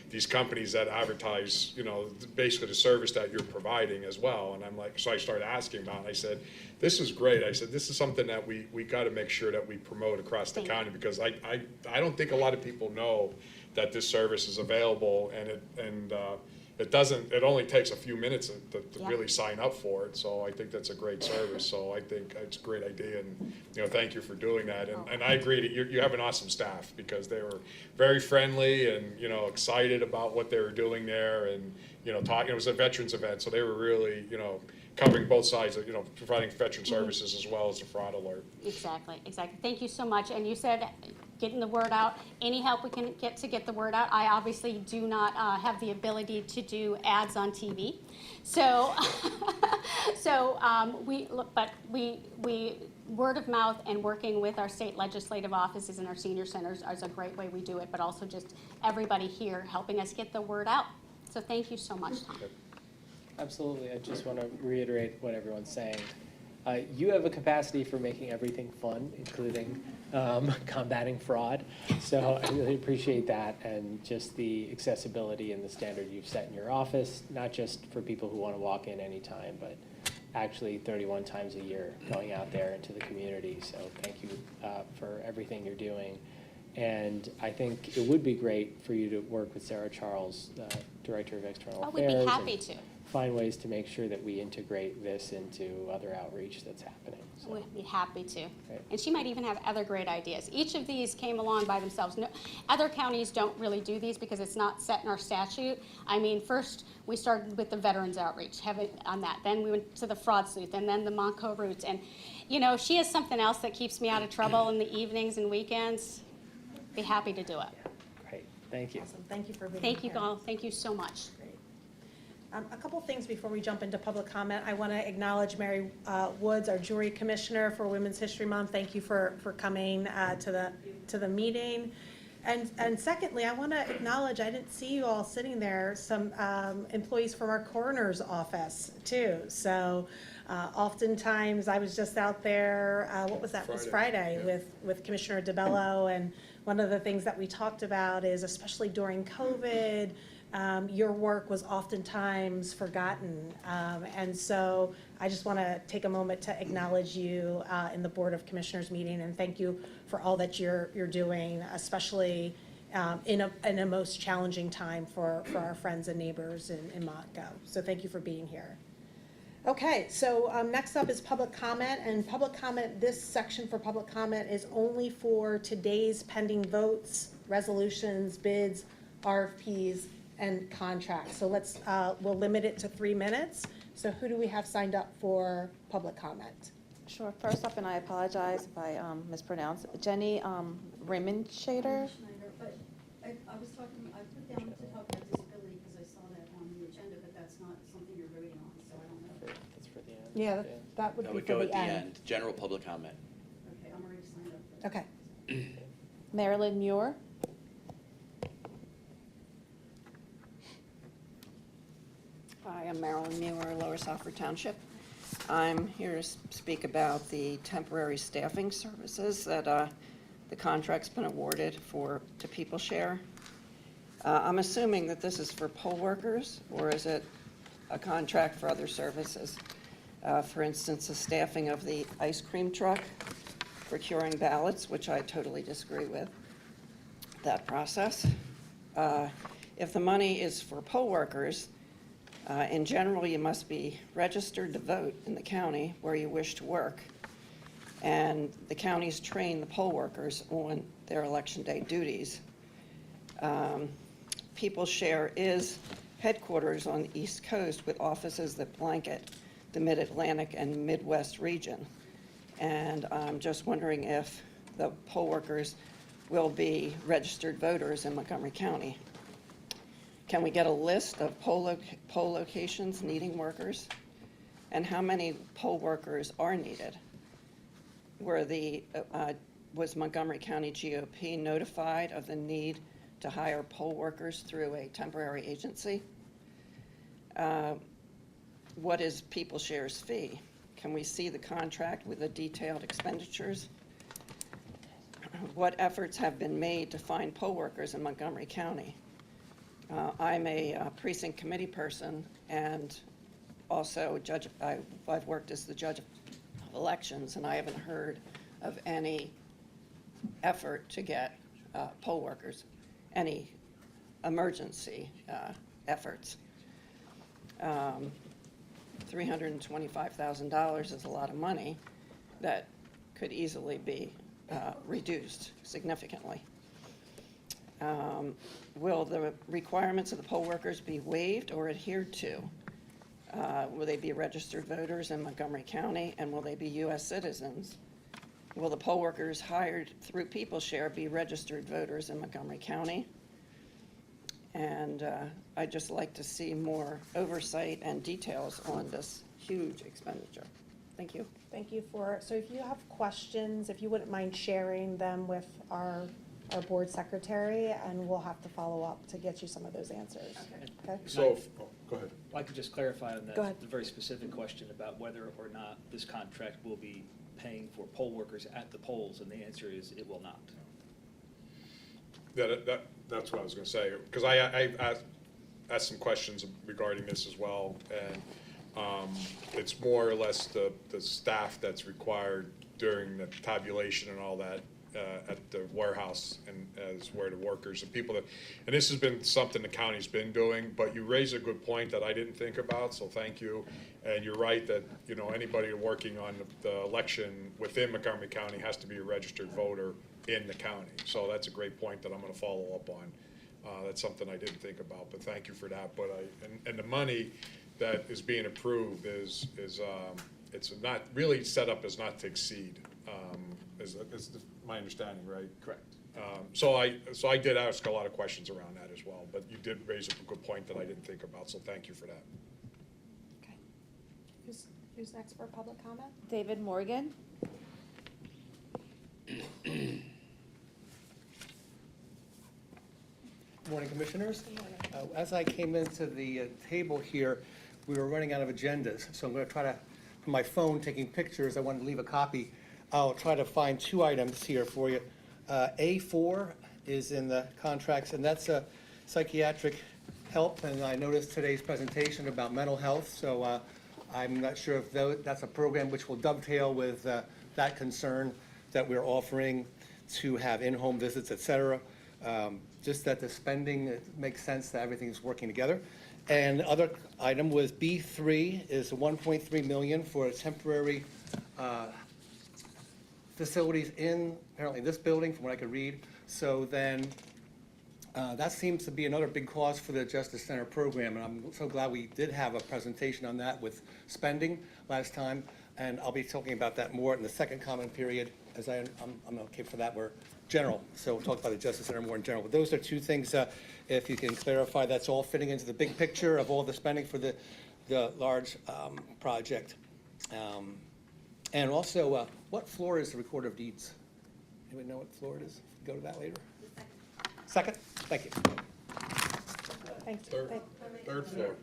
these companies that advertise, basically the service that you're providing as well, and I'm like, so I started asking about it, I said, this is great, I said, this is something that we gotta make sure that we promote across the county, because I don't think a lot of people know that this service is available, and it only takes a few minutes to Yeah. really sign up for it, so I think that's a great service, so I think it's a great idea, and, thank you for doing that, and I agree that you have an awesome staff, because they were very friendly and, excited about what they were doing there, and, talking, it was a veterans event, so they were really, covering both sides of, providing veteran services as well as the fraud alert. Exactly. Thank you so much. And you said getting the word out, any help we can get to get the word out. I obviously do not have the ability to do ads on TV. So, we word of mouth and working with our state legislative offices and our senior centers is a great way we do it, but also just everybody here helping us get the word out. So thank you so much, Tom. Absolutely. I just want to reiterate what everyone's saying. You have a capacity for making everything fun, including combating fraud. So I really appreciate that, and just the accessibility and the standard you've set in your office, not just for people who want to walk in anytime, but actually 31 times a year going out there into the community. So thank you for everything you're doing. And I think it would be great for you to work with Sarah Charles, Director of External Affairs. We'd be happy to. Find ways to make sure that we integrate this into other outreach that's happening. So, We'd be happy to. Great. And she might even have other great ideas. Each of these came along by themselves. No, other counties don't really do these because it's not set in our statute. I mean, first we started with the veterans outreach, on that. Then we went to the Fraud Sleuth, and then the Montco Roots. And, she has something else that keeps me out of trouble in the evenings and weekends. Be happy to do it. Great, thank you. Awesome. Thank you for being Thank you here. all. Thank you so much. Great. A couple things before we jump into public comment. I want to acknowledge Mary Woods, our jury commissioner for Women's History Month. Thank you for coming to the meeting. And secondly, I want to acknowledge, I didn't see you all sitting there, some employees from our coroner's office too. So oftentimes I was just out there, what was that? It was Friday, yeah. with Commissioner DeBello, and one of the things that we talked about is, especially during COVID, your work was oftentimes forgotten. And so I just want to take a moment to acknowledge you in the Board of Commissioners meeting and thank you for all that you're doing, especially in a most challenging time for our friends and neighbors in Montgo. So thank you for being here. Okay, so next up is public comment, and public comment, this section for public comment is only for today's pending votes, resolutions, bids, RFPs, and contracts. So we'll limit it to 3 minutes. So who do we have signed up for public comment? Sure. First up, and I apologize if I mispronounce it, Jenny Riemenschader. Schneider, but I was talking, I put down to talk about disability because I saw that on the agenda, but that's not something you're voting on, so I don't know. That's for the end. Yeah, that would That be would for go the at the end. end, general public comment. Okay, I'm already signed up for that. Okay. Marilyn Muir. Hi, I'm Marilyn Muir, Lower Safford Township. I'm here to speak about the temporary staffing services that the contract's been awarded to People Share. I'm assuming that this is for poll workers, or is it a contract for other services? For instance, the staffing of the ice cream truck, procuring ballots, which I totally disagree with, that process. If the money is for poll workers, in general, you must be registered to vote in the county where you wish to work. And the counties train the poll workers on their election day duties. People Share is headquarters on the East Coast with offices that blanket the Mid-Atlantic and Midwest region. And I'm just wondering if the poll workers will be registered voters in Montgomery County. Can we get a list of poll locations needing workers? And how many poll workers are needed? Was Montgomery County GOP notified of the need to hire poll workers through a temporary agency? What is People Share's fee? Can we see the contract with the detailed expenditures? What efforts have been made to find poll workers in Montgomery County? I'm a precinct committee person and also I've worked as the judge of elections, and I haven't heard of any effort to get poll workers, any emergency efforts. $325,000 is a lot of money that could easily be reduced significantly. Will the requirements of the poll workers be waived or adhered to? Will they be registered voters in Montgomery County, and will they be U.S. citizens? Will the poll workers hired through People Share be registered voters in Montgomery County? And I'd just like to see more oversight and details on this huge expenditure. Thank you. Thank you so if you have questions, if you wouldn't mind sharing them with our board secretary, and we'll have to follow up to get you some of those answers. Okay? So, go ahead. I could just clarify on that. Go ahead. The very specific question about whether or not this contract will be paying for poll workers at the polls, and the answer is it will not. Yeah, that's what I was gonna say, because I asked some questions regarding this as well, and it's more or less the staff that's required during the tabulation and all that at the warehouse and as where the workers and people that, and this has been something the county's been doing, but you raise a good point that I didn't think about, so thank you. And you're right that, you know, anybody working on the election within Montgomery County has to be a registered voter in the county. So that's a great point that I'm gonna follow up on. That's something I didn't think about, but thank you for that. But and the money that is being approved is it's not really set up as not to exceed, is my understanding, right? Correct. So I did ask a lot of questions around that as well, but you did raise a good point that I didn't think about, so thank you for that. Okay. Who's next for public comment? David Morgan. Morning, Commissioners. As I came into the table here, we were running out of agendas, so I'm going to try to, from my phone, taking pictures, I wanted to leave a copy. I'll try to find 2 items here for you. A4 is in the contracts, and that's a psychiatric help, and I noticed today's presentation about mental health, so I'm not sure if that's a program which will dovetail with that concern that we're offering to have in-home visits, et cetera. Just that the spending, it makes sense that everything is working together. And the other item was B3 is 1.3 million for temporary facilities in, apparently this building, from what I could read. So then, that seems to be another big cause for the Justice Center program, and I'm so glad we did have a presentation on that with spending last time, and I'll be talking about that more in the second comment period, as I'm okay for that, we're general, so we'll talk about the Justice Center more in general. But those are two things, if you can clarify, that's all fitting into the big picture of all the spending for the large project. And also, what floor is the Recorder of Deeds? Anybody know what floor it is? Go to that later. Second? Thank you. Thank you. Third floor.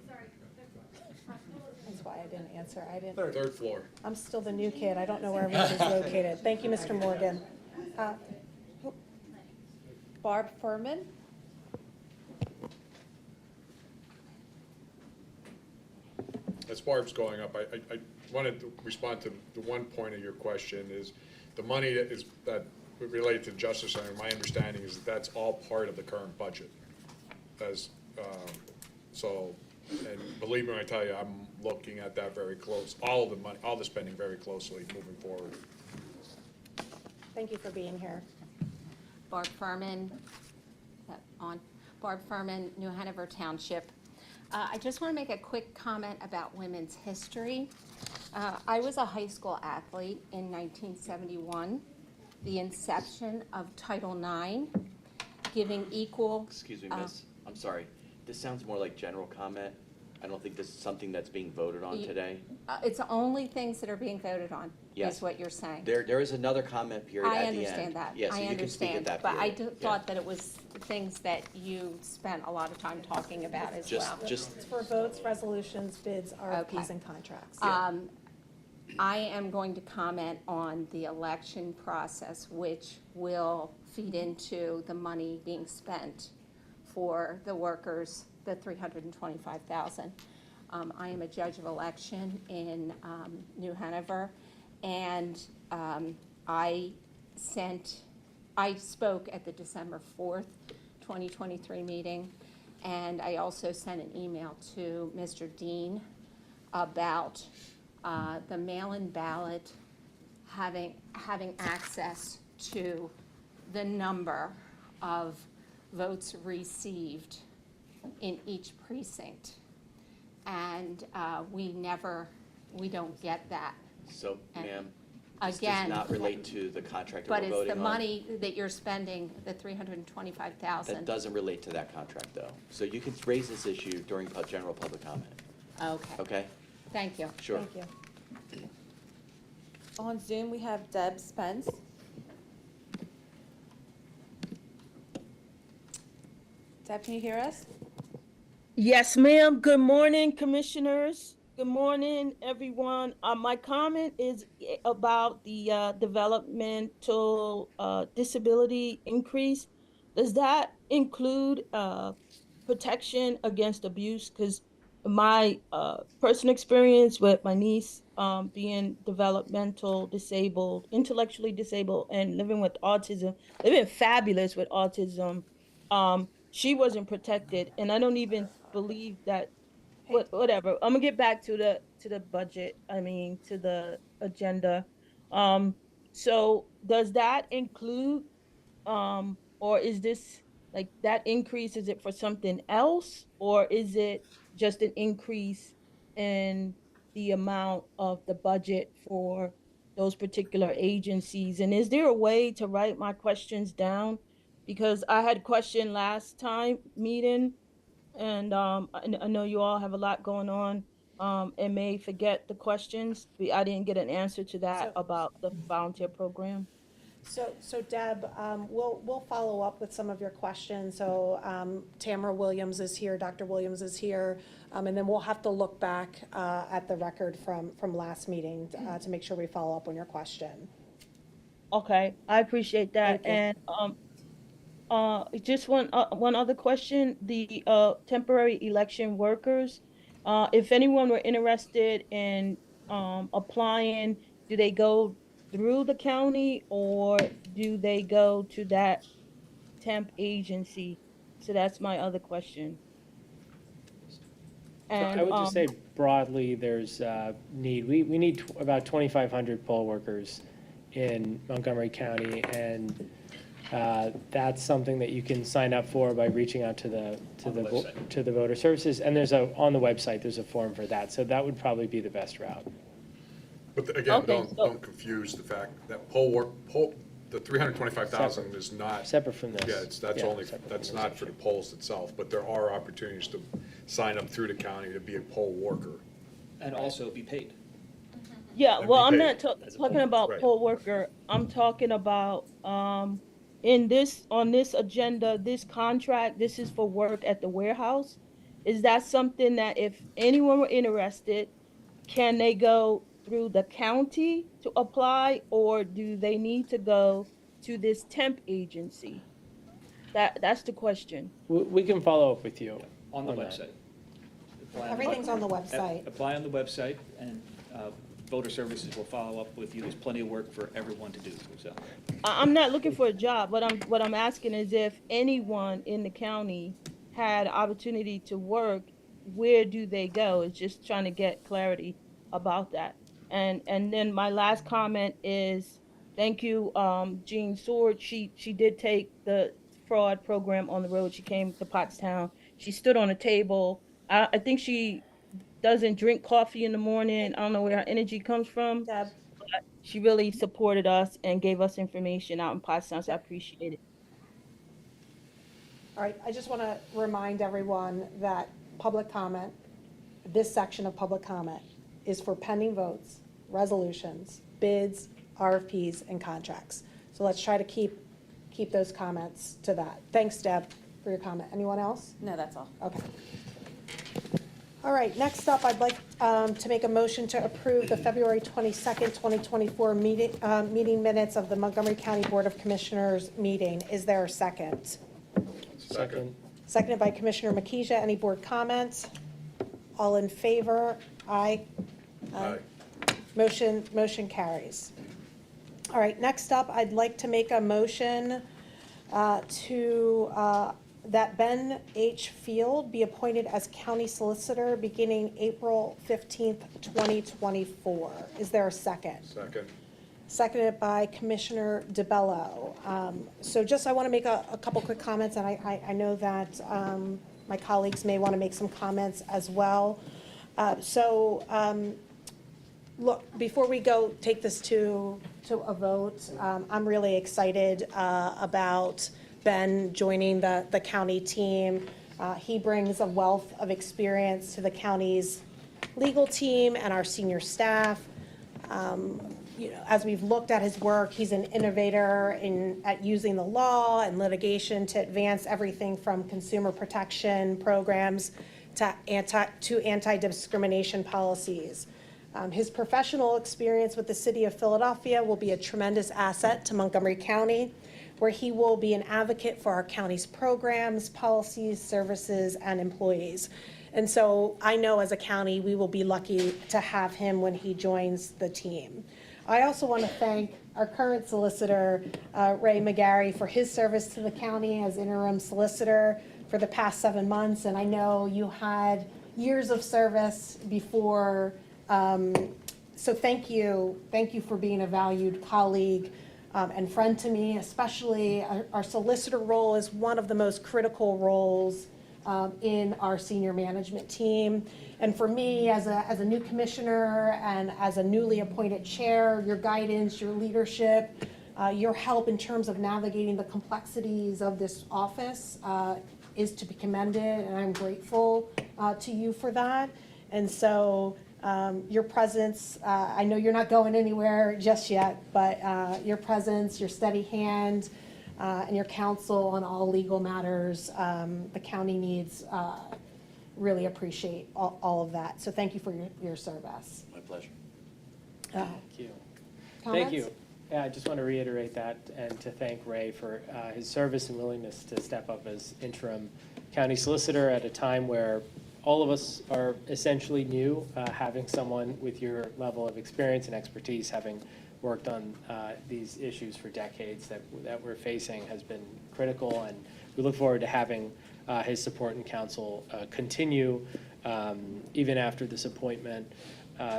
That's why I didn't answer. Third floor. I'm still the new kid. I don't know where everybody's located. Thank you, Mr. Morgan. Barb Furman? As Barb's going up, I wanted to respond to the one point of your question is the money that related to the Justice Center, my understanding is that that's all part of the current budget. So, and believe me when I tell you, I'm looking at that very close, all of the money, all the spending very closely moving forward. Thank you for being here. Barb Furman, Barb Furman, New Hanover Township. I just want to make a quick comment about women's history. I was a high school athlete in 1971, the inception of Title IX, giving equal. Excuse me, miss, I'm sorry. This sounds more like general comment. I don't think this is something that's being voted on today. It's only things that are being voted on, Yes. is what you're saying. There is another comment period at the end. I understand that. Yes, I you can speak at understand, that but I period. thought that it was things that you spent a lot of time talking about as well. Just It's for votes, resolutions, bids, RFPs, Okay. and contracts. I am going to comment on the election process, which will feed into the money being spent for the workers, the $325,000. I am a judge of election in New Hanover, and I spoke at the December 4th, 2023 meeting, and I also sent an email to Mr. Dean about the mail-in ballot having access to the number of votes received in each precinct. And we don't get that. So, And ma'am, this does Again. not relate to the contract that But we're it's voting the on. money that you're spending, the $325,000. That doesn't relate to that contract, though. So you can raise this issue during general public comment, Okay, okay? thank you. Sure. Thank you. On Zoom, we have Deb Spence. Deb, can you hear us? Yes, ma'am. Good morning, commissioners. Good morning, everyone. My comment is about the developmental disability increase. Does that include protection against abuse? Because my personal experience with my niece being developmental disabled, intellectually disabled, and living with autism, they've been fabulous with autism. She wasn't protected, and I don't even believe that. Whatever. I'm gonna get back to the budget. To the agenda. So does that include, or is this like that increase? Is it for something else, or is it just an increase in the amount of the budget for those particular agencies? And is there a way to write my questions down? Because I had questioned last time meeting, and I know you all have a lot going on, and may forget the questions. I didn't get an answer to that about the volunteer program. So Deb, we'll follow up with some of your questions. So Tamara Williams is here, Dr. Williams is here, and then we'll have to look back at the record from last meeting to make sure we follow up on your question. Okay, I appreciate that. Thank you. And just one other question. The temporary election workers, if anyone were interested in applying, do they go through the county or do they go to that temp agency? So that's my other question. So I would just say broadly, there's need. We need about 2,500 poll workers in Montgomery County, and that's something that you can sign up for by reaching out to the voter services. And there's on the website, there's a form for that. So that would probably be the best route. But again, Okay, don't confuse the fact that the 325,000 is not. Separate from this. Yeah, that's Yeah, only, separate from that's this not for the polls itself, but there are opportunities to sign up through the county to be a poll worker. And also be paid. Yeah, And well, be I'm paid. not talking about Right. poll worker. I'm talking about, on this agenda, this contract, this is for work at the warehouse. Is that something that if anyone were interested, can they go through the county to apply, or do they need to go to this temp agency? That's the question. We can follow up with you On the that. website. Apply Everything's on the website. Apply on the website, and voter services will follow up with you. There's plenty of work for everyone to do, so. I'm not looking for a job. What I'm asking is if anyone in the county had opportunity to work, where do they go? It's just trying to get clarity about that. And then my last comment is, thank you, Jean Sword. She did take the fraud program on the road. She came to Pottstown. She stood on a table. I think she doesn't drink coffee in the morning. I don't know where her energy comes from. Deb. But she really supported us and gave us information out in Pottstown, so I appreciate it. All right, I just want to remind everyone that public comment, this section of public comment is for pending votes, resolutions, bids, RFPs, and contracts. So let's try to keep those comments to that. Thanks, Deb, for your comment. Anyone else? No, that's all. Okay. All right, next up, I'd like to make a motion to approve the February 22nd, 2024 meeting minutes of the Montgomery County Board of Commissioners meeting. Is there a second? Second. Seconded by Commissioner Makija. Any board comments? All in favor? Aye. Aye. Motion carries. All right, next up, I'd like to make a motion that Ben H. Field be appointed as county solicitor beginning April 15th, 2024. Is there a second? Second. Seconded by Commissioner DeBello. So just, I want to make a couple quick comments, and I know that my colleagues may want to make some comments as well. Look, before we go take this to a vote, I'm really excited about Ben joining the county team. He brings a wealth of experience to the county's legal team and our senior staff. As we've looked at his work, he's an innovator at using the law and litigation to advance everything from consumer protection programs to anti-discrimination policies. His professional experience with the city of Philadelphia will be a tremendous asset to Montgomery County, where he will be an advocate for our county's programs, policies, services, and employees. And so I know as a county, we will be lucky to have him when he joins the team. I also want to thank our current solicitor, Ray McGarry, for his service to the county as interim solicitor for the past 7 months. And I know you had years of service before. So thank you for being a valued colleague and friend to me, especially our solicitor role is one of the most critical roles in our senior management team. And for me, as a new commissioner and as a newly appointed chair, your guidance, your leadership, your help in terms of navigating the complexities of this office is to be commended, and I'm grateful to you for that. And so your presence, I know you're not going anywhere just yet, but your presence, your steady hand, and your counsel on all legal matters, the county needs, really appreciate all of that. So thank you for your service. My pleasure. Thank you. Comments? Thank you. Yeah, I just want to reiterate that and to thank Ray for his service and willingness to step up as interim county solicitor at a time where all of us are essentially new. Having someone with your level of experience and expertise, having worked on these issues for decades that we're facing, has been critical, and we look forward to having his support and counsel continue even after this appointment.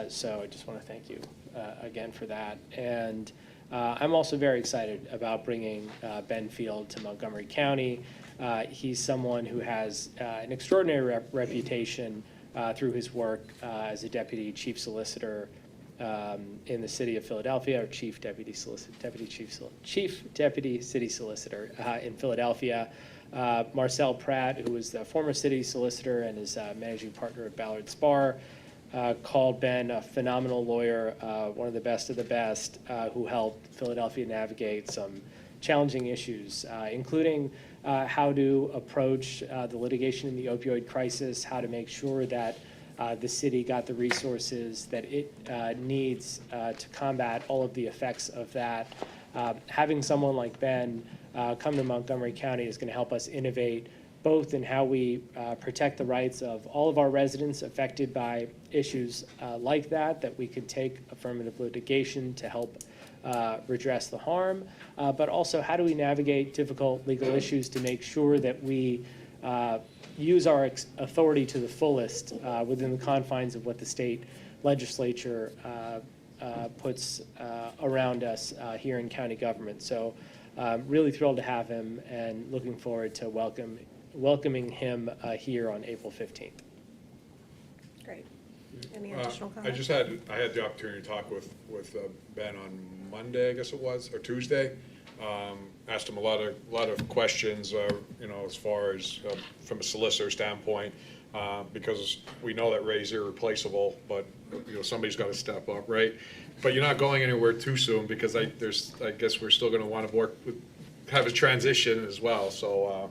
So I just want to thank you again for that. And I'm also very excited about bringing Ben Field to Montgomery County. He's someone who has an extraordinary reputation through his work as a deputy chief solicitor in the city of Philadelphia, or chief deputy city solicitor in Philadelphia. Marcel Pratt, who was the former city solicitor and is managing partner at Ballard Spahr, called Ben a phenomenal lawyer, one of the best, who helped Philadelphia navigate some challenging issues, including how to approach the litigation in the opioid crisis, how to make sure that the city got the resources that it needs to combat all of the effects of that. Having someone like Ben come to Montgomery County is going to help us innovate both in how we protect the rights of all of our residents affected by issues like that we could take affirmative litigation to help redress the harm, but also how do we navigate difficult legal issues to make sure that we use our authority to the fullest within the confines of what the state legislature puts around us here in county government. So really thrilled to have him and looking forward to welcoming him here on April 15th. Great. Any additional comments? I had the opportunity to talk with Ben on Monday, I guess it was, or Tuesday. Asked him a lot of questions, as far as from a solicitor standpoint, because we know that Ray's irreplaceable, but somebody's got to step up, right? But you're not going anywhere too soon, because I guess we're still going to want to have a transition as well. So,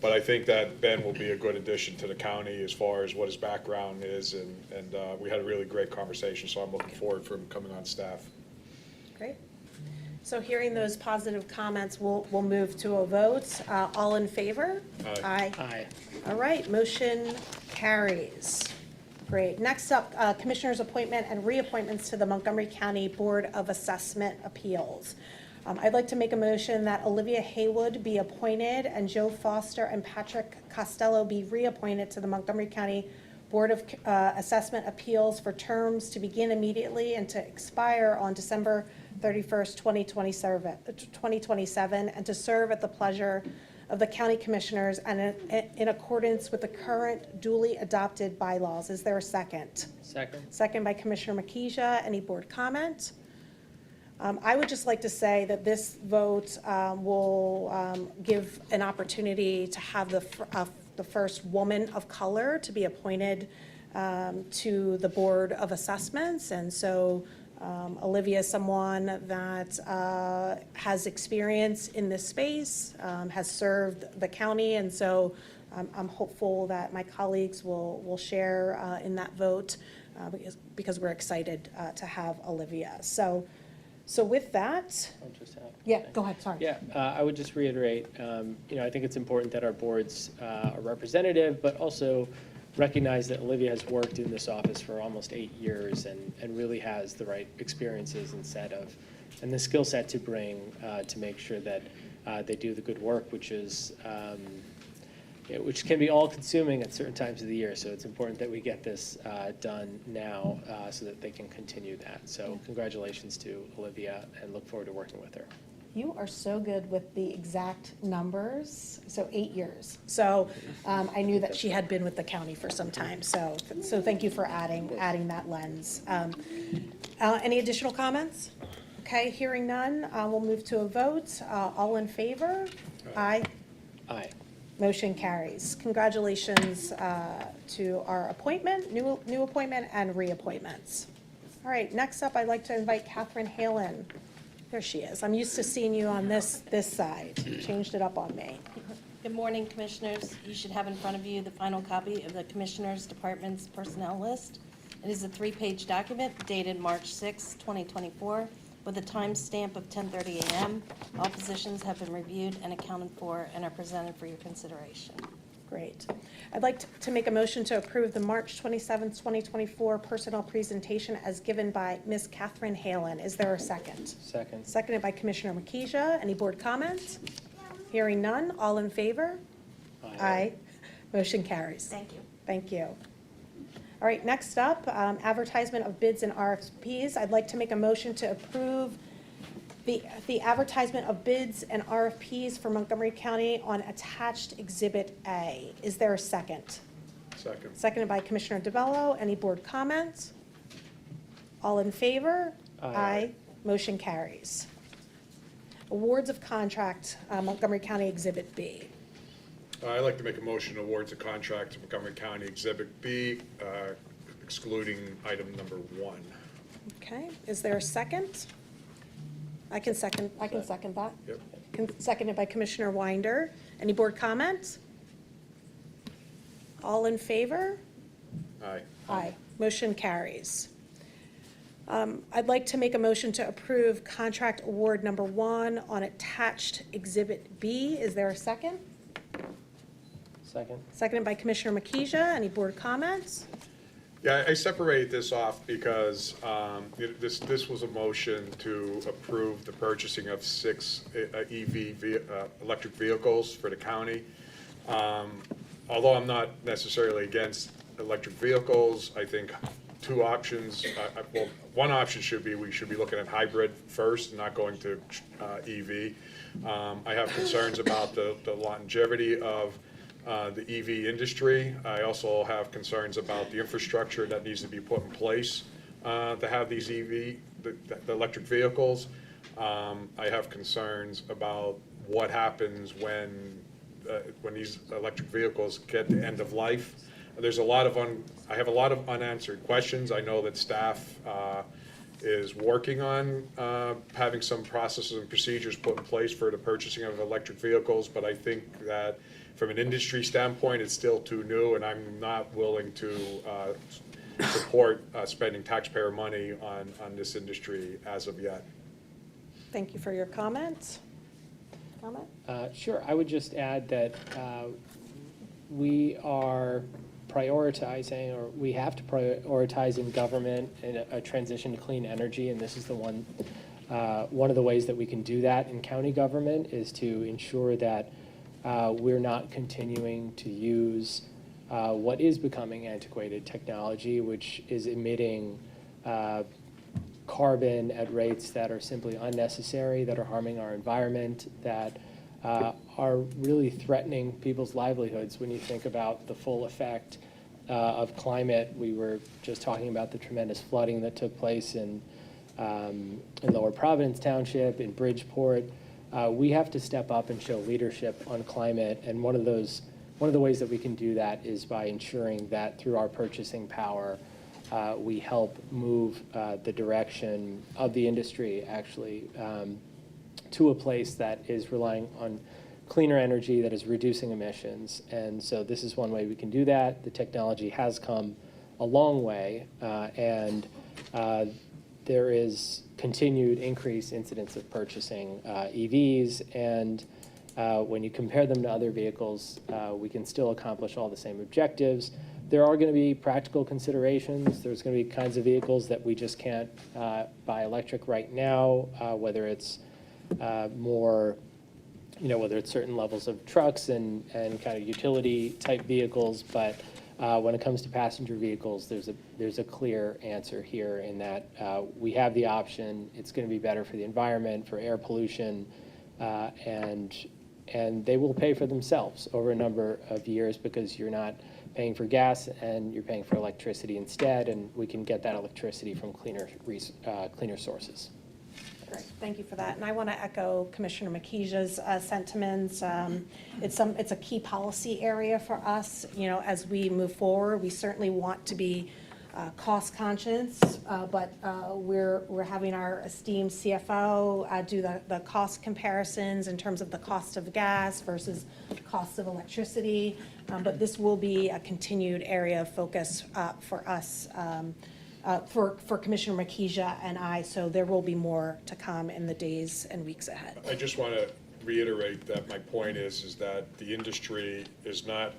but I think that Ben will be a good addition to the county as far as what his background is, and we had a really great conversation. So I'm looking forward for him coming on staff. Great. So hearing those positive comments, we'll move to a vote. All in favor? Aye. Aye. All right, motion carries. Great. Next up, Commissioner's appointment and reappointments to the Montgomery County Board of Assessment Appeals. I'd like to make a motion that Olivia Haywood be appointed and Joe Foster and Patrick Costello be reappointed to the Montgomery County Board of Assessment Appeals for terms to begin immediately and to expire on December 31st, 2027, and to serve at the pleasure of the county commissioners and in accordance with the current duly adopted bylaws. Is there a second? Second. Second by Commissioner Makija. Any board comment? I would just like to say that this vote will give an opportunity to have the first woman of color to be appointed to the Board of Assessments. And so Olivia is someone that has experience in this space, has served the county, and so I'm hopeful that my colleagues will share in that vote because we're excited to have Olivia. So with that, I'll just have. yeah, go ahead, sorry. Yeah, I would just reiterate, I think it's important that our boards are representative, but also recognize that Olivia has worked in this office for almost 8 years and really has the right experiences and the skill set to bring to make sure that they do the good work, which is which can be all-consuming at certain times of the year. So it's important that we get this done now so that they can continue that. So congratulations to Olivia, and look forward to working with her. You are so good with the exact numbers, so 8 years. So I knew that she had been with the county for some time, so thank you for adding that lens. Any additional comments? Okay, hearing none, we'll move to a vote. All in favor? Aye. Aye. Motion carries. Congratulations to our appointment, new appointment and reappointments. All right, next up, I'd like to invite Catherine Halen. There she is. I'm used to seeing you on this side. You changed it up on me. Good morning, Commissioners. You should have in front of you the final copy of the Commissioners' Department's personnel list. It is a 3-page document dated March 6, 2024, with a timestamp of 10:30 a.m. All positions have been reviewed and accounted for and are presented for your consideration. Great. I'd like to make a motion to approve the March 27th, 2024 personnel presentation as given by Ms. Catherine Halen. Is there a second? Second. Seconded by Commissioner Makija. Any board comments? Hearing none. All in favor? Aye. Motion carries. Thank you. Thank you. All right, next up, advertisement of bids and RFPs. I'd like to make a motion to approve the advertisement of bids and RFPs for Montgomery County on attached Exhibit A. Is there a second? Second. Seconded by Commissioner DeBello. Any board comments? All in favor? Aye. Motion carries. Awards of contract, Montgomery County Exhibit B. I'd like to make a motion to award the contract to Montgomery County Exhibit B, excluding item number 1. Okay, is there a second? I can second that. Yep. Seconded by Commissioner Winder. Any board comments? All in favor? Aye. Aye. Motion carries. I'd like to make a motion to approve contract award number 1 on attached Exhibit B. Is there a second? Second. Seconded by Commissioner Makija. Any board comments? Yeah, I separate this off because this was a motion to approve the purchasing of 6 electric vehicles for the county. Although I'm not necessarily against electric vehicles, I think 2 options, well, one option should be, we should be looking at hybrid first, not going to EV. I have concerns about the longevity of the EV industry. I also have concerns about the infrastructure that needs to be put in place to have these the electric vehicles. I have concerns about what happens when these electric vehicles get to end of life. There's a lot of I have a lot of unanswered questions. I know that staff is working on having some processes and procedures put in place for the purchasing of electric vehicles, but I think that from an industry standpoint, it's still too new, and I'm not willing to support spending taxpayer money on this industry as of yet. Thank you for your comments. Comment? Sure. I would just add that we are prioritizing, or we have to prioritize in government a transition to clean energy, and this is the one of the ways that we can do that in county government is to ensure that we're not continuing to use what is becoming antiquated technology, which is emitting carbon at rates that are simply unnecessary, that are harming our environment, that are really threatening people's livelihoods. When you think about the full effect of climate, we were just talking about the tremendous flooding that took place in Lower Providence Township, in Bridgeport. We have to step up and show leadership on climate, and one of the ways that we can do that is by ensuring that through our purchasing power, we help move the direction of the industry actually to a place that is relying on cleaner energy, that is reducing emissions. And so this is one way we can do that. The technology has come a long way, and there is continued increased incidence of purchasing EVs, and when you compare them to other vehicles, we can still accomplish all the same objectives. There are going to be practical considerations. There's going to be kinds of vehicles that we just can't buy electric right now, whether it's whether it's certain levels of trucks and kind of utility type vehicles, but when it comes to passenger vehicles, there's a clear answer here in that we have the option. It's going to be better for the environment, for air pollution, and they will pay for themselves over a number of years because you're not paying for gas and you're paying for electricity instead, and we can get that electricity from cleaner sources. Great, thank you for that. And I want to echo Commissioner Makija's sentiments. It's a key policy area for us. As we move forward, we certainly want to be cost conscious, but we're having our esteemed CFO do the cost comparisons in terms of the cost of gas versus cost of electricity. But this will be a continued area of focus for us for Commissioner Makija and I, so there will be more to come in the days and weeks ahead. I just want to reiterate that my point is that the industry has not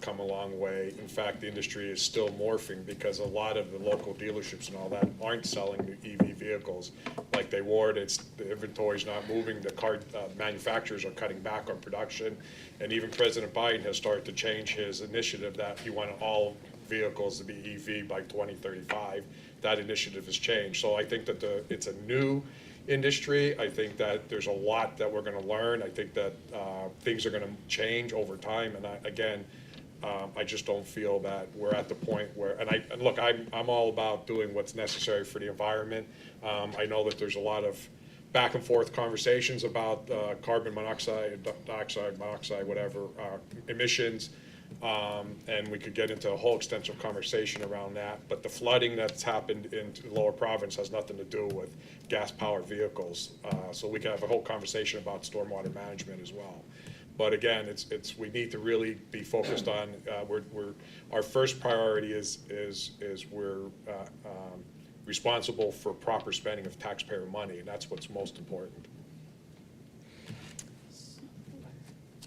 come a long way. In fact, the industry is still morphing because a lot of the local dealerships and all that aren't selling new EV vehicles like they were. The inventory's not moving. The car manufacturers are cutting back on production. And even President Biden has started to change his initiative that he wanted all vehicles to be EV by 2035. That initiative has changed. So I think that it's a new industry. I think that there's a lot that we're going to learn. I think that things are going to change over time. And I just don't feel that we're at the point where, and look, I'm all about doing what's necessary for the environment. I know that there's a lot of back and forth conversations about carbon monoxide, dioxide, monoxide, whatever, emissions. And we could get into a whole extensive conversation around that. But the flooding that's happened in the lower province has nothing to do with gas-powered vehicles. So we can have a whole conversation about stormwater management as well. But again, we need to really be focused on, our first priority is we're responsible for proper spending of taxpayer money, and that's what's most important.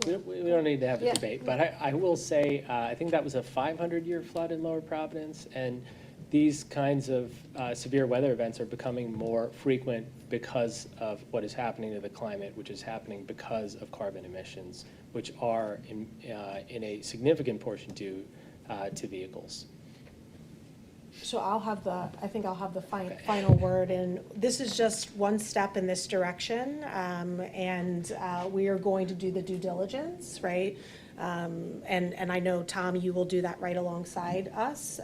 We don't need to have a debate, but I will say, I think that was a 500-year flood in Lower Providence, and these kinds of severe weather events are becoming more frequent because of what is happening to the climate, which is happening because of carbon emissions, which are in a significant portion due to vehicles. So I think I'll have the final word, and this is just one step in this direction, and we are going to do the due diligence, right? And I know, Tom, you will do that right alongside us,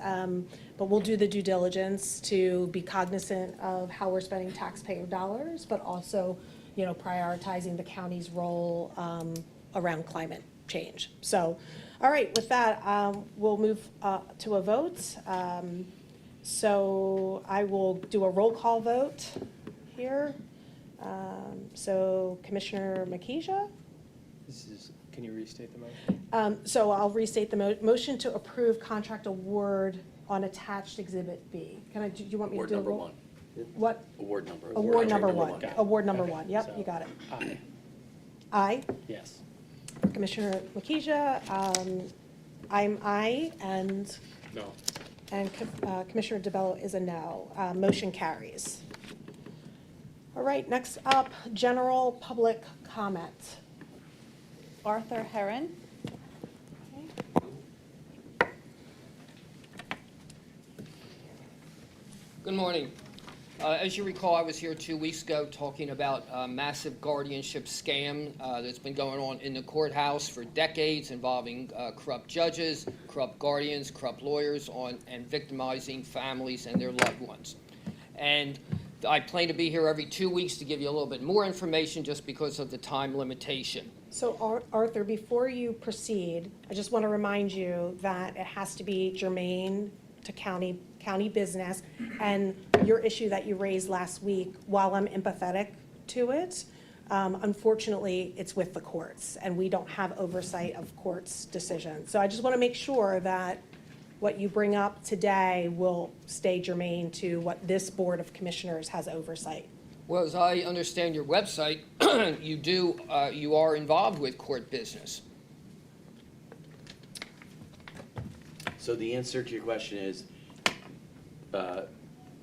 but we'll do the due diligence to be cognizant of how we're spending taxpayer dollars, but also, prioritizing the county's role around climate change. So, all right, with that, we'll move to a vote. So I will do a roll call vote here. So Commissioner Makija? Can you restate the motion? So I'll restate the motion to approve contract award on attached Exhibit B. Do you want me to do a roll? Award number 1. What? Award number. Award number one. Got it. Award number Okay, one. Yep, so, you got it. Aye. Aye. Yes. Commissioner Makija, I'm aye, and No. Commissioner DeBello is a no. Motion carries. All right, next up, general public comment. Arthur Heron. Good morning. As you recall, I was here 2 weeks ago talking about a massive guardianship scam that's been going on in the courthouse for decades, involving corrupt judges, corrupt guardians, corrupt lawyers, and victimizing families and their loved ones. And I plan to be here every 2 weeks to give you a little bit more information just because of the time limitation. So Arthur, before you proceed, I just want to remind you that it has to be germane to county business, and your issue that you raised last week, while I'm empathetic to it, unfortunately, it's with the courts, and we don't have oversight of courts' decisions. So I just want to make sure that what you bring up today will stay germane to what this Board of Commissioners has oversight. Well, as I understand your website, you are involved with court business. So the answer to your question is,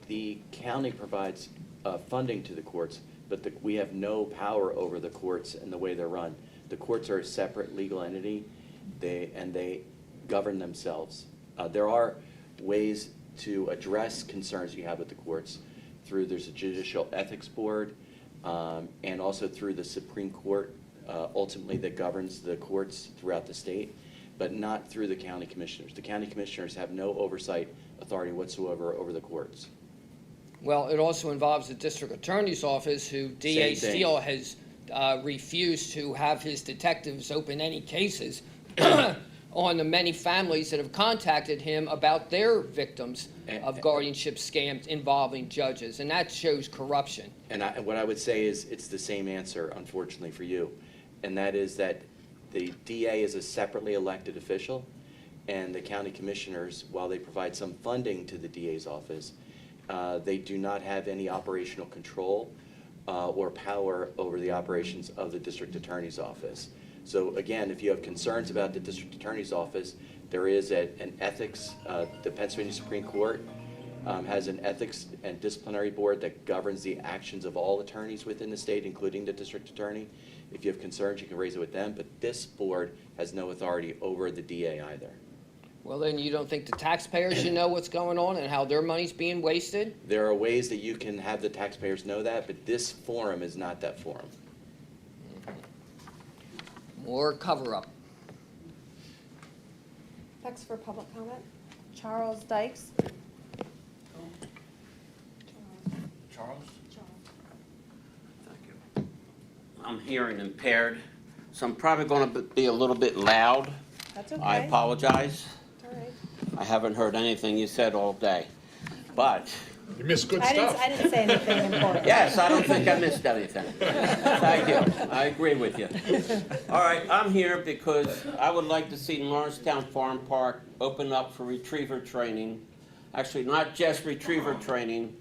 the county provides funding to the courts, but we have no power over the courts and the way they're run. The courts are a separate legal entity, and they govern themselves. There are ways to address concerns you have with the courts there's a judicial ethics board, and also through the Supreme Court, ultimately, that governs the courts throughout the state, but not through the county commissioners. The county commissioners have no oversight authority whatsoever over the courts. Well, it also involves the district attorney's office, who D.A. Same thing. Steele has refused to have his detectives open any cases on the many families that have contacted him about their victims of guardianship scams involving judges, and that shows corruption. And what I would say is it's the same answer, unfortunately for you, and that is that the DA is a separately elected official, and the county commissioners, while they provide some funding to the DA's office, they do not have any operational control or power over the operations of the district attorney's office. So again, if you have concerns about the district attorney's office, there is an ethics, the Pennsylvania Supreme Court has an ethics and disciplinary board that governs the actions of all attorneys within the state, including the district attorney. If you have concerns, you can raise it with them, but this board has no authority over the DA either. Well, then you don't think the taxpayers should know what's going on and how their money's being wasted? There are ways that you can have the taxpayers know that, but this forum is not that forum. More cover-up. Next for public comment, Charles Dykes. Charles? Thank you. I'm hearing impaired, so I'm probably going to be a little bit loud. That's okay. I apologize. It's all right. I haven't heard anything you said all day, but. You missed good I stuff. didn't say anything important. Yes, I don't think I missed anything. Thank you. I agree with you. All right, I'm here because I would like to see Lawrencetown Farm Park open up for retriever training. Actually, not just retriever training,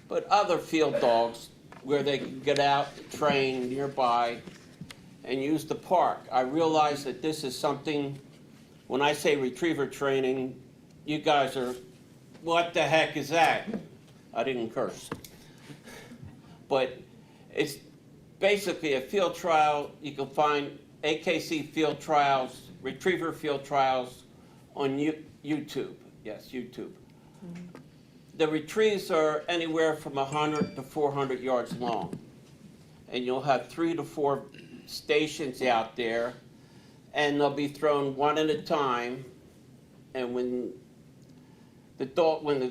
but other field dogs where they can get out, train nearby, and use the park. I realize that this is something, when I say retriever training, you guys are, what the heck is that? I didn't curse. But it's basically a field trial. You can find AKC field trials, retriever field trials on YouTube. Yes, YouTube. The retrieves are anywhere from 100 to 400 yards long. And you'll have 3 to 4 stations out there, and they'll be thrown one at a time. And when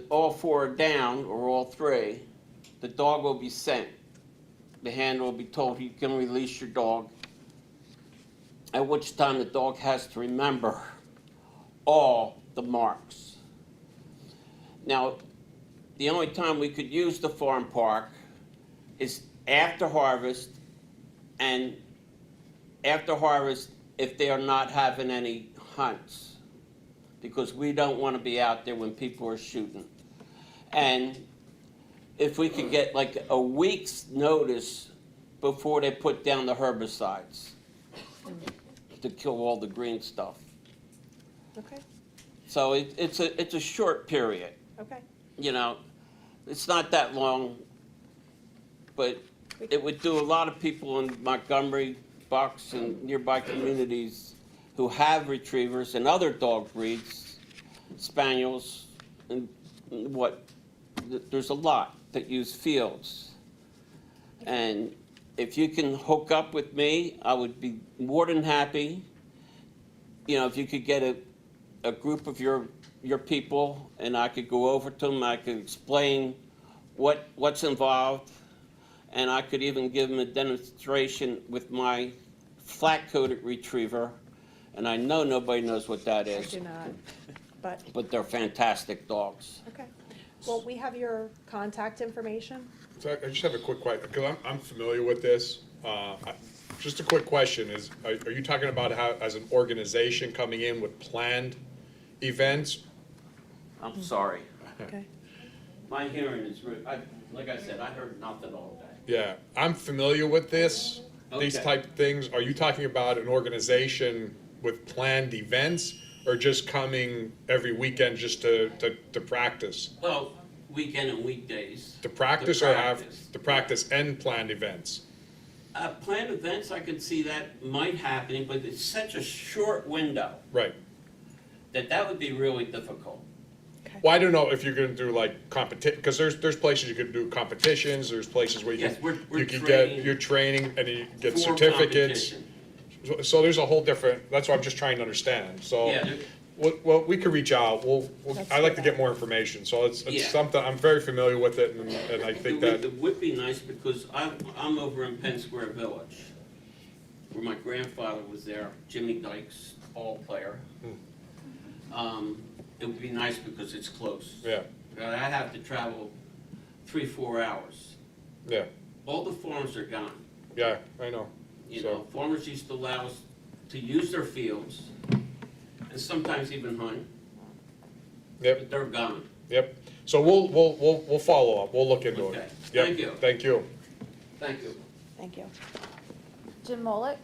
all 4 are down, or all 3, the dog will be sent. The handler will be told you can release your dog, at which time the dog has to remember all the marks. Now, the only time we could use the farm park is after harvest, and after harvest if they are not having any hunts, because we don't want to be out there when people are shooting. And if we could get like a week's notice before they put down the herbicides to kill all the green stuff. Okay, So it's a short period. okay. You know, it's not that long, but it would do a lot of people in Montgomery, Bucks, and nearby communities who have retrievers and other dog breeds, spaniels, and there's a lot that use fields. And if you can hook up with me, I would be more than happy. You know, if you could get a group of your people, and I could go over to them, I could explain what's involved, and I could even give them a demonstration with my flat-coated retriever, and I know nobody knows what that I is, do not, but they're fantastic dogs. okay. Well, we have your contact information. So I just have a quick question, because I'm familiar with this. Just a quick question is, are you talking about how, as an organization coming in with planned events? I'm sorry. Okay. My hearing is, like I said, I heard nothing all day. Yeah, I'm familiar with these Okay. type of things. Are you talking about an organization with planned events, or just coming every weekend just to practice? Well, weekend and weekdays. To practice or have, to practice and planned events? Planned events, I could see that might happen, but it's such a short window Right. that would be really difficult. Well, I don't know if you're gonna do like because there's places you could do competitions, there's places where you Yes, can, we're you can training get, you're training and you get for certificates. competition. So there's a whole different, that's what I'm just trying to understand, so. Yeah, Well, we could reach out, Let's I'd like do to get more information, so it's Yeah. something, I'm very familiar with it, and I think that, It would be nice because I'm over in Penn Square Village, where my grandfather was there, Jimmy Dykes, ball player. It would be nice because it's close. yeah, I have to travel 3-4 hours. yeah, All the farms are gone. yeah, I know. You So- know, farmers used to allow us to use their fields, and sometimes even honey. Yep. But they're gone. Yep. So we'll follow up. We'll look into Okay. it. Yep. Thank you. Thank you. Thank you. Thank you. Jim Molick?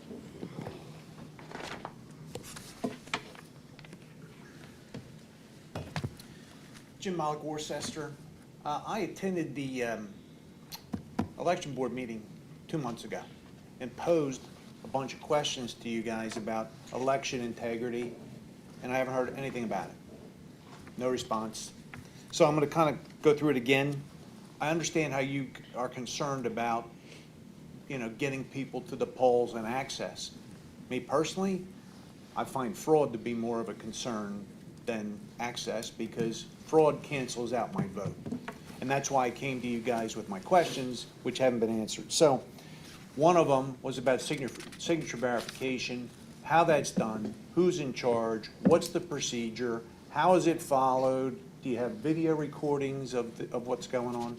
Jim Malik, Worcester. I attended the election board meeting 2 months ago and posed a bunch of questions to you guys about election integrity, and I haven't heard anything about it. No response. So I'm going to kind of go through it again. I understand how you are concerned about, getting people to the polls and access. Me personally, I find fraud to be more of a concern than access, because fraud cancels out my vote. And that's why I came to you guys with my questions, which haven't been answered. So one of them was about signature verification, how that's done, who's in charge, what's the procedure, how is it followed, do you have video recordings of what's going on?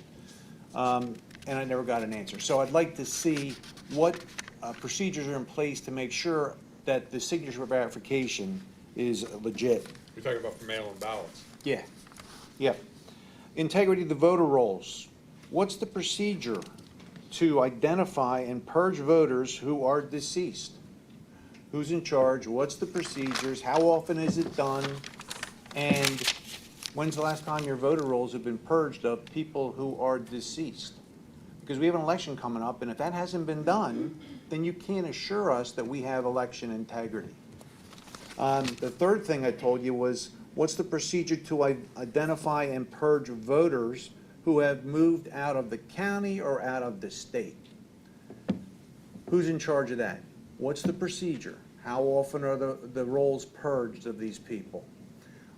And I never got an answer. So I'd like to see what procedures are in place to make sure that the signature verification is legit. You're talking about for mail-in ballots. Yeah, yep. Integrity of the voter rolls. What's the procedure to identify and purge voters who are deceased? Who's in charge? What's the procedures? How often is it done? And when's the last time your voter rolls have been purged of people who are deceased? Because we have an election coming up, and if that hasn't been done, then you can't assure us that we have election integrity. The third thing I told you was, what's the procedure to identify and purge voters who have moved out of the county or out of the state? Who's in charge of that? What's the procedure? How often are the rolls purged of these people?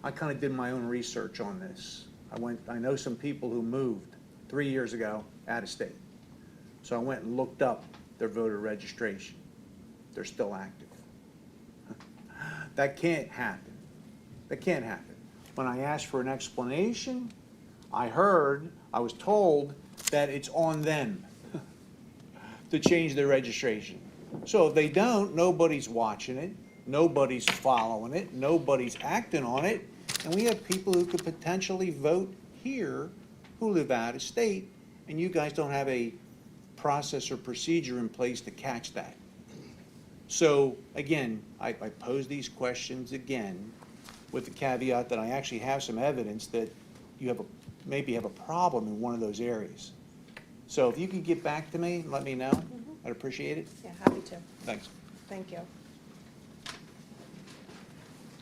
I kind of did my own research on this. I know some people who moved 3 years ago out of state. So I went and looked up their voter registration. They're still active. That can't happen. That can't happen. When I asked for an explanation, I was told that it's on them to change their registration. So if they don't, nobody's watching it, nobody's following it, nobody's acting on it, and we have people who could potentially vote here who live out of state, and you guys don't have a process or procedure in place to catch that. So again, I pose these questions again with the caveat that I actually have some evidence that you maybe have a problem in one of those areas. So if you could get back to me, let me know. I'd appreciate it. Yeah, happy to. Thanks. Thank you.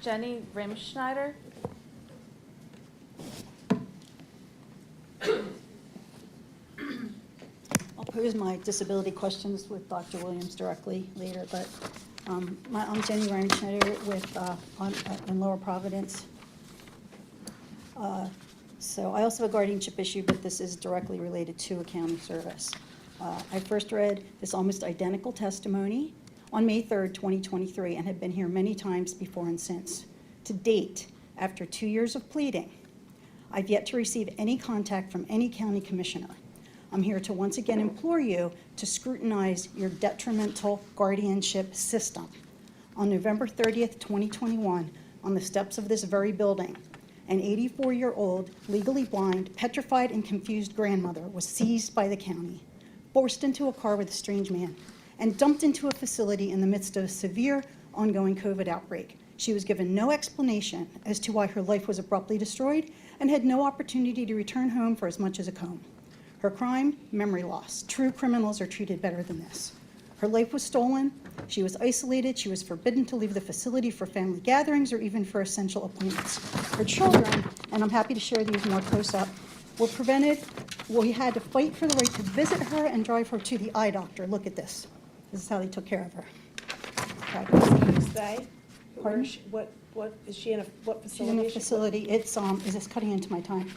Jenny Rimschneider? I'll pose my disability questions with Dr. Williams directly later, but I'm Jenny Rimschneider in Lower Providence. So I also have a guardianship issue, but this is directly related to a county service. I first read this almost identical testimony on May 3rd, 2023, and have been here many times before and since. To date, after 2 years of pleading, I've yet to receive any contact from any county commissioner. I'm here to once again implore you to scrutinize your detrimental guardianship system. On November 30th, 2021, on the steps of this very building, an 84-year-old, legally blind, petrified, and confused grandmother was seized by the county, forced into a car with a strange man, and dumped into a facility in the midst of a severe, ongoing COVID outbreak. She was given no explanation as to why her life was abruptly destroyed and had no opportunity to return home for as much as a comb. Her crime, memory loss. True criminals are treated better than this. Her life was stolen. She was isolated. She was forbidden to leave the facility for family gatherings or even for essential appointments. Her children, and I'm happy to share these more close up, were prevented. We had to fight for the right to visit her and drive her to the eye doctor. Look at this. This is how they took care of her. Okay. Stay? Pardon? What, is she in what She's facility? in a is she? facility. It's, is this cutting into my time?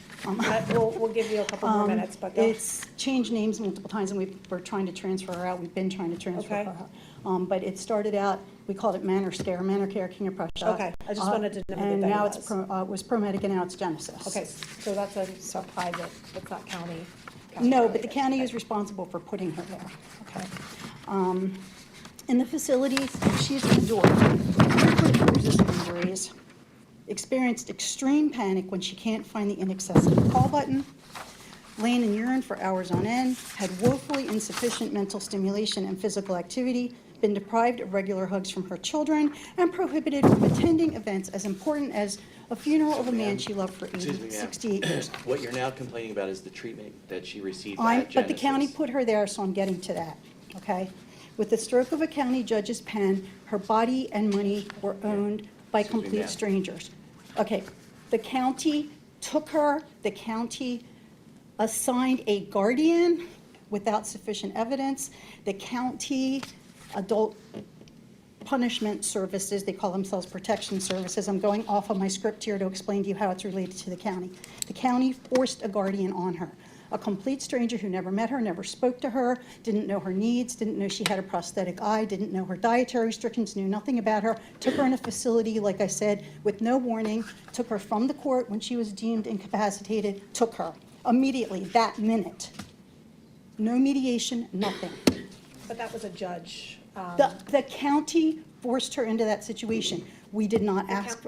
We'll give you a couple more minutes, but go. It's changed names multiple times, and we're trying to transfer her out. We've been trying to transfer Okay. her out. But it started out, we called it Manor Care, King of Prussia. Okay, I just wanted to know what And that now was. it's, it was ProMedica, and now it's Genesis. Okay, so that's a private, that's not county. No, but the county is responsible for putting her there, okay? In the facility, she's endured frequent bruises and injuries, experienced extreme panic when she can't find the inaccessible call button, lain in urine for hours on end, had woefully insufficient mental stimulation and physical activity, been deprived of regular hugs from her children, and prohibited from attending events as important as a funeral of a man she loved for Excuse me, ma'am. 68 years. What you're now complaining about is the treatment that she received I'm, at but the county Genesis. put her there, so I'm getting to that, okay? With the stroke of a county judge's pen, her body and money were owned by Excuse me, complete ma'am. strangers. Okay, the county took her, the county assigned a guardian without sufficient evidence. The county adult punishment services, they call themselves protection services. I'm going off of my script here to explain to you how it's related to the county. The county forced a guardian on her, a complete stranger who never met her, never spoke to her, didn't know her needs, didn't know she had a prosthetic eye, didn't know her dietary restrictions, knew nothing about her, took her in a facility, like I said, with no warning, took her from the court when she was deemed incapacitated, took her immediately, that minute. No mediation, nothing. But that was a judge. The county forced her into that situation. We did not ask.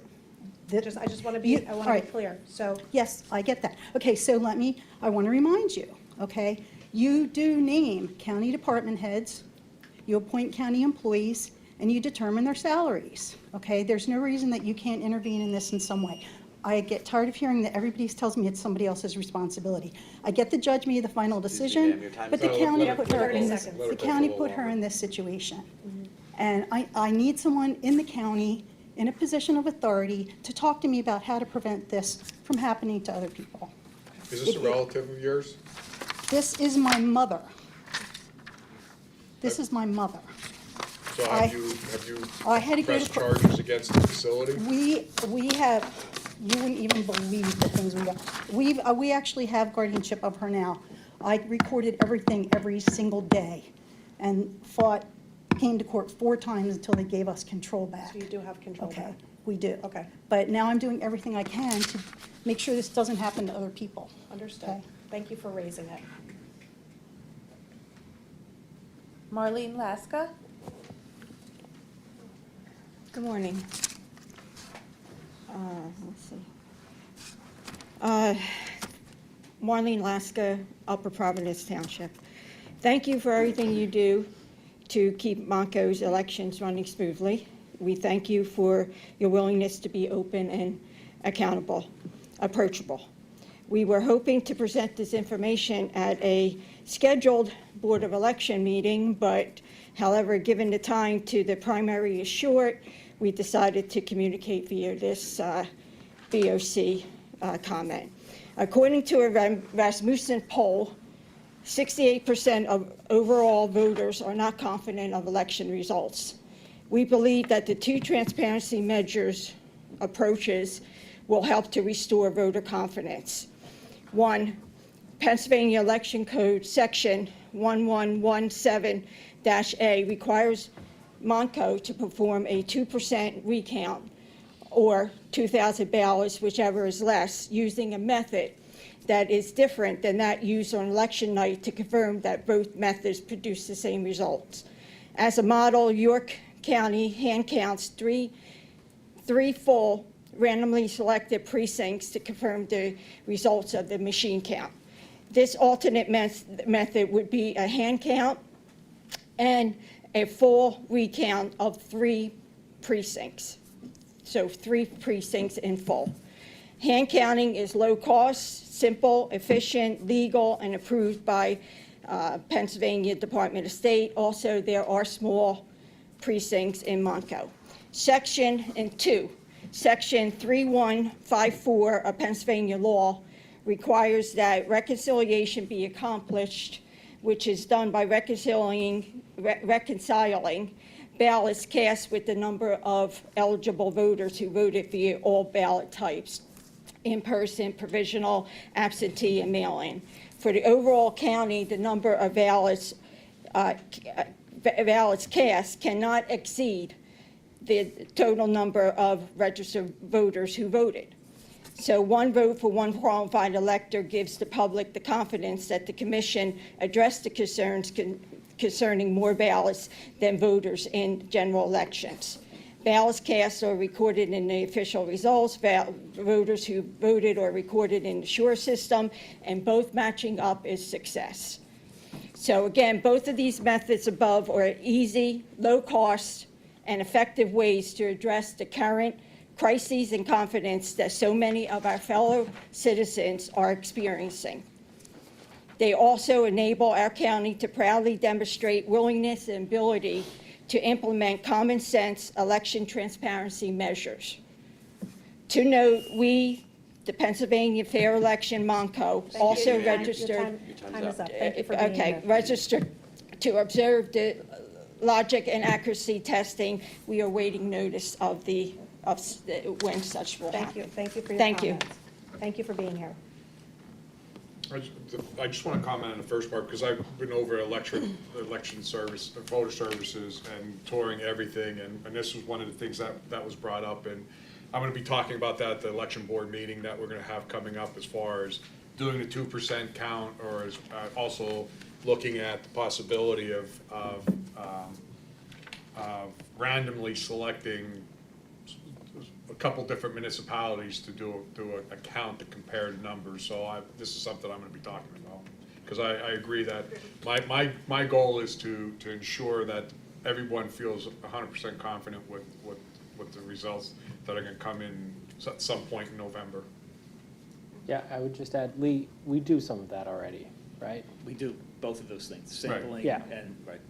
I just want to be, I want to be clear, so. Yes, I get that. Okay, so I want to remind you, okay? You do name county department heads, you appoint county employees, and you determine their salaries, okay? There's no reason that you can't intervene in this in some way. I get tired of hearing that everybody tells me it's somebody else's responsibility. I get the judge made the final Excuse me, ma'am, decision, your time but is the up. county Let her- put her in this, 30 Let her the take a county little put her longer. in this situation. And I need someone in the county in a position of authority to talk to me about how to prevent this from happening to other people. Is this a relative of yours? This is my mother. This is my mother. So I- have you I had to go to pressed court. charges against the facility? We have, you wouldn't even believe the things we got. We actually have guardianship of her now. I recorded everything every single day and came to court 4 times until they gave us control back. So you do have control Okay, back? we do. Okay. But now I'm doing everything I can to make sure this doesn't happen to other people. Understood. Okay. Thank you for raising it. Marlene Laska? Good morning. Let's see. Marlene Laska, Upper Providence Township. Thank you for everything you do to keep Monco's elections running smoothly. We thank you for your willingness to be open and accountable, approachable. We were hoping to present this information at a scheduled Board of Election meeting, but however, given the time to the primary is short, we decided to communicate via this BOC comment. According to a Rasmussen poll, 68% of overall voters are not confident of election results. We believe that the 2 transparency measures approaches will help to restore voter confidence. 1, Pennsylvania Election Code Section 1117-A requires Monco to perform a 2% recount or 2,000 ballots, whichever is less, using a method that is different than that used on election night to confirm that both methods produce the same results. As a model, York County hand counts three full randomly selected precincts to confirm the results of the machine count. This alternate method would be a hand count and a full recount of 3 precincts. So 3 precincts in full. Hand counting is low cost, simple, efficient, legal, and approved by Pennsylvania Department of State. Also, there are small precincts in Monco. Section 3154 of Pennsylvania law requires that reconciliation be accomplished, which is done by reconciling ballots cast with the number of eligible voters who voted via all ballot types, in-person, provisional, absentee, and mail-in. For the overall county, the number of ballots cast cannot exceed the total number of registered voters who voted. So 1 vote for 1 qualified elector gives the public the confidence that the commission addressed the concerns concerning more ballots than voters in general elections. Ballots cast are recorded in the official results, voters who voted are recorded in the SURE system, and both matching up is success. So again, both of these methods above are easy, low cost, and effective ways to address the current crises and confidence that so many of our fellow citizens are experiencing. They also enable our county to proudly demonstrate willingness and ability to implement common sense election transparency measures. To note, we, the Pennsylvania Fair Election Monco, also registered. Your time is up. Thank you for being here. Okay, registered to observe the logic and accuracy testing. We are waiting notice of when such will happen. Thank you for your Thank you. comments. Thank you for being here. I just want to comment on the first part, because I've been over election service, voter services, and touring everything, and this was one of the things that was brought up, and I'm going to be talking about that at the election board meeting that we're going to have coming up, as far as doing the 2% count, or as also looking at the possibility of randomly selecting a couple different municipalities to do a count to compare the numbers. So this is something I'm going to be talking about, because I agree that my goal is to ensure that everyone feels 100% confident with the results that are going to come in at some point in November. Yeah, I would just add, Lee, we do some of that already, right? We do both of those things, Right. sampling Yeah. and, right.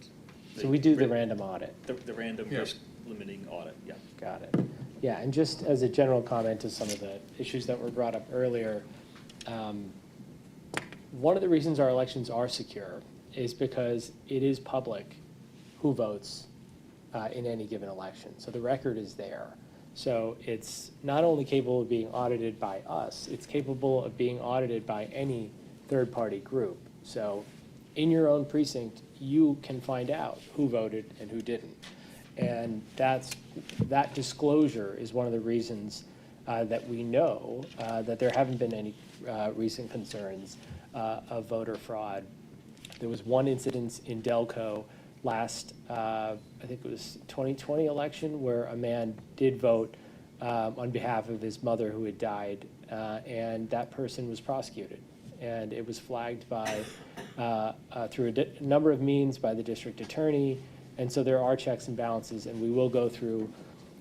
So we do the random audit. The random Yeah. risk limiting audit, yeah. Got it. Yeah, and just as a general comment to some of the issues that were brought up earlier, one of the reasons our elections are secure is because it is public who votes in any given election. So the record is there. So it's not only capable of being audited by us, it's capable of being audited by any third-party group. So in your own precinct, you can find out who voted and who didn't. And that disclosure is one of the reasons that we know that there haven't been any recent concerns of voter fraud. There was one incident in Delco last, I think it was 2020 election, where a man did vote on behalf of his mother who had died, and that person was prosecuted. And it was flagged by, through a number of means by the district attorney. And so there are checks and balances, and we will go through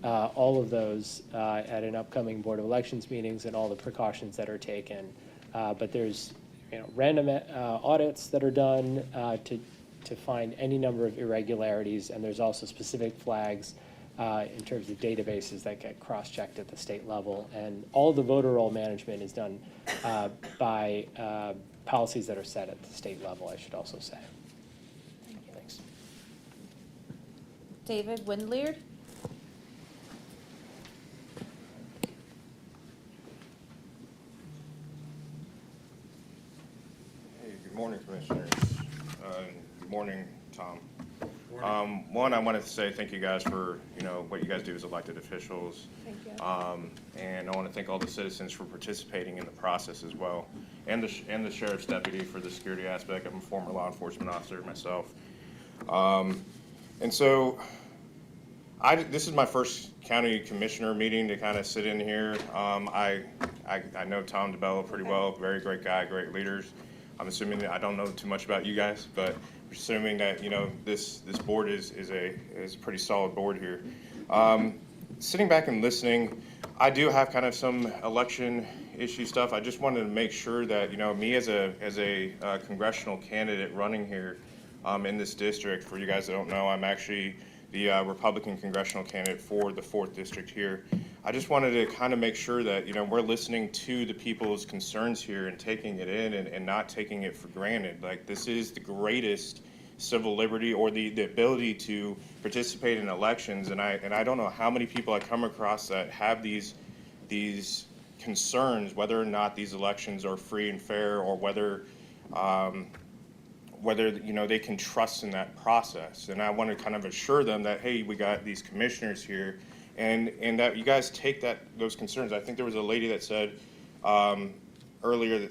all of those at an upcoming Board of Elections meetings and all the precautions that are taken. But there's random audits that are done to find any number of irregularities, and there's also specific flags in terms of databases that get cross-checked at the state level. And all the voter roll management is done by policies that are set at the state level, I should also say. Thanks. David Windleard? Hey, good morning, Commissioners. Good morning, Tom. One, I wanted to say thank you guys for, what you guys do as elected officials. Thank you. And I want to thank all the citizens for participating in the process as well, and the sheriff's deputy for the security aspect. I'm a former law enforcement officer myself. And so, this is my first county commissioner meeting to kind of sit in here. I know Tom DeBello pretty well, very great guy, great leaders. I'm assuming that I don't know too much about you guys, but assuming that, this board is a pretty solid board here. Sitting back and listening, I do have kind of some election issue stuff. I just wanted to make sure that, me as a congressional candidate running here in this district, for you guys that don't know, I'm actually the Republican congressional candidate for the 4th district here. I just wanted to kind of make sure that, we're listening to the people's concerns here and taking it in and not taking it for granted. Like, this is the greatest civil liberty, or the ability to participate in elections. And I don't know how many people I come across that have these concerns, whether or not these elections are free and fair, or whether they can trust in that process. And I want to kind of assure them that, hey, we got these commissioners here, and that you guys take those concerns. I think there was a lady that said earlier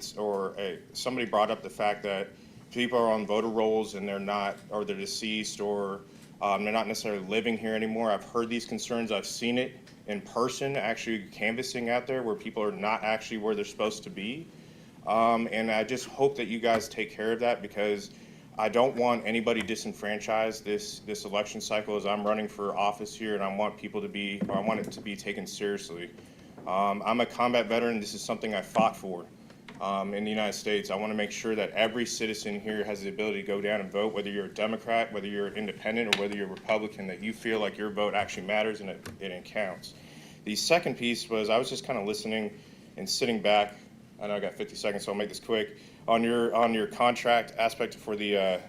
somebody brought up the fact that people are on voter rolls and they're not, or they're deceased, or they're not necessarily living here anymore. I've heard these concerns. I've seen it in person, actually canvassing out there where people are not actually where they're supposed to be. And I just hope that you guys take care of that, because I don't want anybody disenfranchised this election cycle as I'm running for office here, and I want people to be, or I want it to be taken seriously. I'm a combat veteran. This is something I fought for in the United States. I want to make sure that every citizen here has the ability to go down and vote, whether you're a Democrat, whether you're an independent, or whether you're a Republican, that you feel like your vote actually matters and it counts. The second piece was, I was just kind of listening and sitting back. I know I got 50 seconds, so I'll make this quick. On your contract aspect for the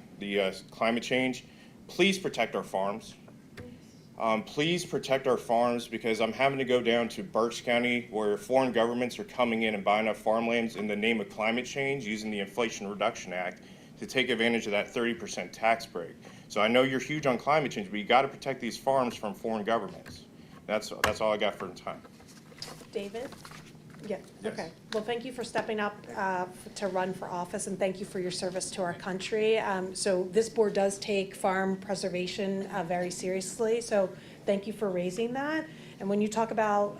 climate change, please protect our farms. Please protect our farms, because I'm having to go down to Berks County where foreign governments are coming in and buying up farmlands in the name of climate change using the Inflation Reduction Act to take advantage of that 30% tax break. So I know you're huge on climate change, but you got to protect these farms from foreign governments. That's all I got for time. David? Yeah, okay. Well, thank you for stepping up to run for office, and thank you for your service to our country. So this board does take farm preservation very seriously, so thank you for raising that. And when you talk about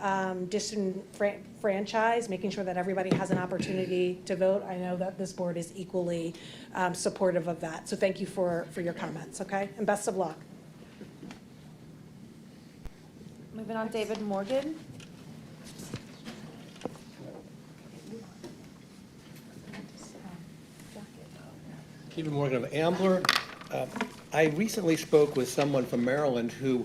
disenfranchise, making sure that everybody has an opportunity to vote, I know that this board is equally supportive of that. So thank you for your comments, okay? And best of luck. Moving on, David Morgan. David Morgan of Ambler. I recently spoke with someone from Maryland who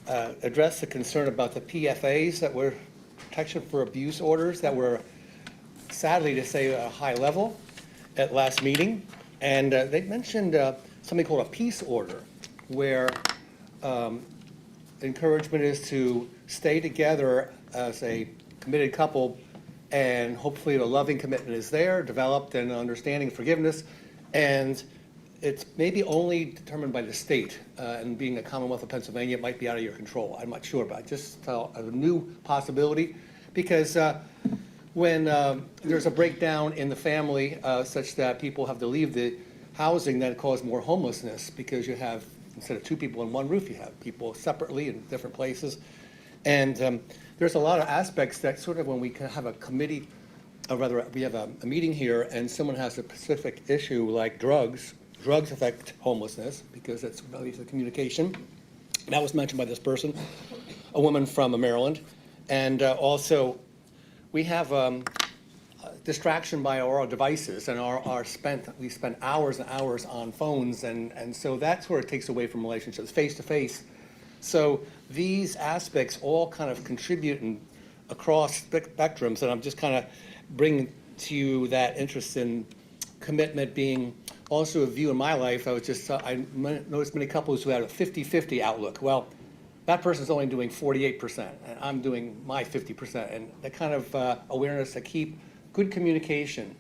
addressed the concern about the PFAs that were protection for abuse orders that were, sadly to say, a high level at last meeting. And they mentioned something called a peace order, where encouragement is to stay together as a committed couple, and hopefully the loving commitment is there, developed, and understanding, forgiveness. And it's maybe only determined by the state, and being the Commonwealth of Pennsylvania, it might be out of your control. I'm not sure, but I just felt a new possibility, because when there's a breakdown in the family such that people have to leave the housing, that causes more homelessness, because you have, instead of two people in one roof, you have people separately in different places. And there's a lot of aspects that sort of, when we can have a committee, or rather, we have a meeting here and someone has a specific issue like drugs. Drugs affect homelessness because it's related to communication. That was mentioned by this person, a woman from Maryland. And also, we have distraction by our devices, and we spend hours and hours on phones, and so that's where it takes away from relationships, face to face. So these aspects all kind of contribute across spectrums, and I'm just kind of bringing to you that interest in commitment being also a view in my life. I noticed many couples who had a 50-50 outlook. Well, that person's only doing 48%, and I'm doing my 50%, and that kind of awareness to keep good communication,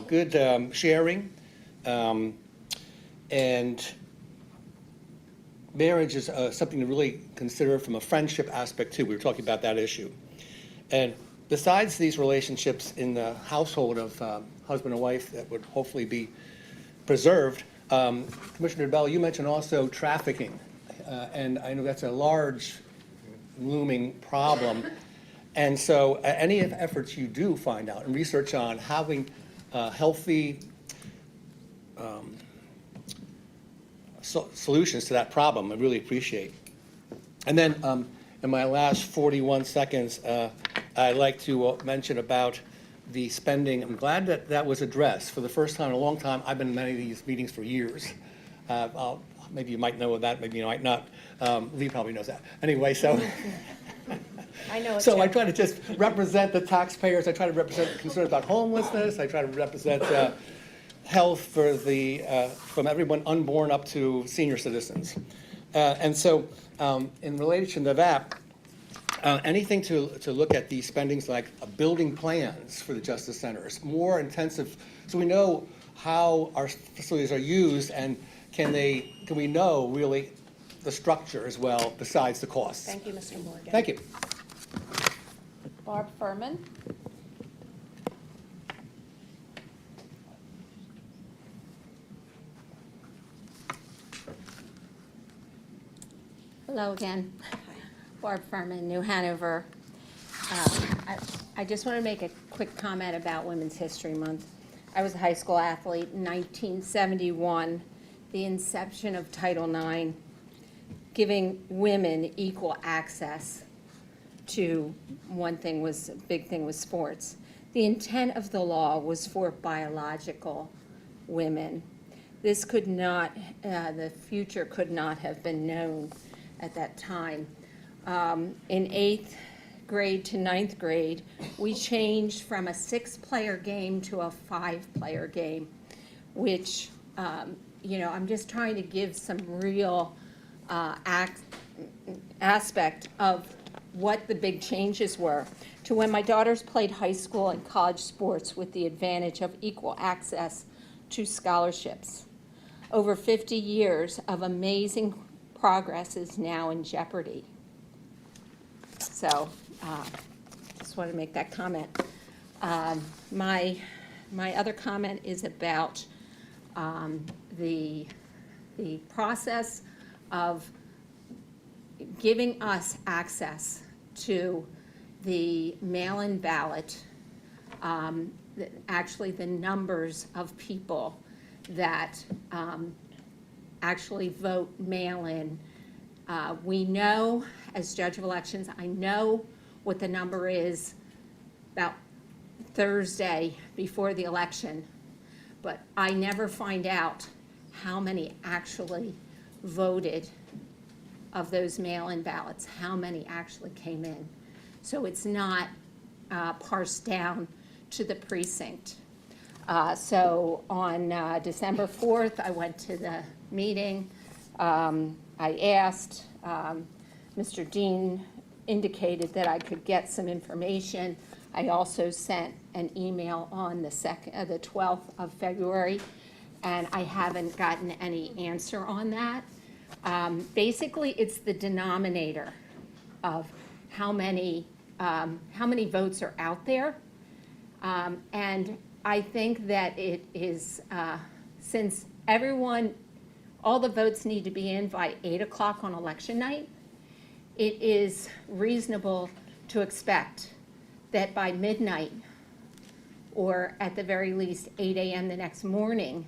good sharing, and marriage is something to really consider from a friendship aspect too. We were talking about that issue. And besides these relationships in the household of husband and wife that would hopefully be preserved, Commissioner Bell, you mentioned also trafficking. And I know that's a large, looming problem. And so any efforts you do find out and research on having healthy solutions to that problem, I really appreciate. And then in my last 41 seconds, I'd like to mention about the spending. I'm glad that that was addressed. For the first time in a long time, I've been in many of these meetings for years. Maybe you might know that, maybe you might not. Lee probably knows that. Anyway, so. I know it So too. I try to just represent the taxpayers. I try to represent concerns about homelessness. I try to represent health for from everyone unborn up to senior citizens. And so in relation to that, anything to look at these spendings like building plans for the justice centers, more intensive, so we know how our facilities are used, and can we know really the structure as well besides the costs. Thank you, Mr. Morgan. Thank you. Barb Furman. Hello again. Barb Furman, New Hanover. I just want to make a quick comment about Women's History Month. I was a high school athlete in 1971, the inception of Title IX, giving women equal access to big thing was sports. The intent of the law was for biological women. This could not, the future could not have been known at that time. In 8th grade to 9th grade, we changed from a 6-player game to a 5-player game, which, I'm just trying to give some real aspect of what the big changes were to when my daughters played high school and college sports with the advantage of equal access to scholarships. Over 50 years of amazing progress is now in jeopardy. So, just want to make that comment. My other comment is about the process of giving us access to the mail-in ballot, actually the numbers of people that actually vote mail-in. We know, as judge of elections, I know what the number is about Thursday before the election, but I never find out how many actually voted of those mail-in ballots, how many actually came in. So it's not parsed down to the precinct. So on December 4th, I went to the meeting. I asked, Mr. Dean indicated that I could get some information. I also sent an email on the 12th of February, and I haven't gotten any answer on that. Basically, it's the denominator of how many votes are out there. And I think that it is, since all the votes need to be in by 8 o'clock on election night, it is reasonable to expect that by midnight, or at the very least 8 a.m. the next morning,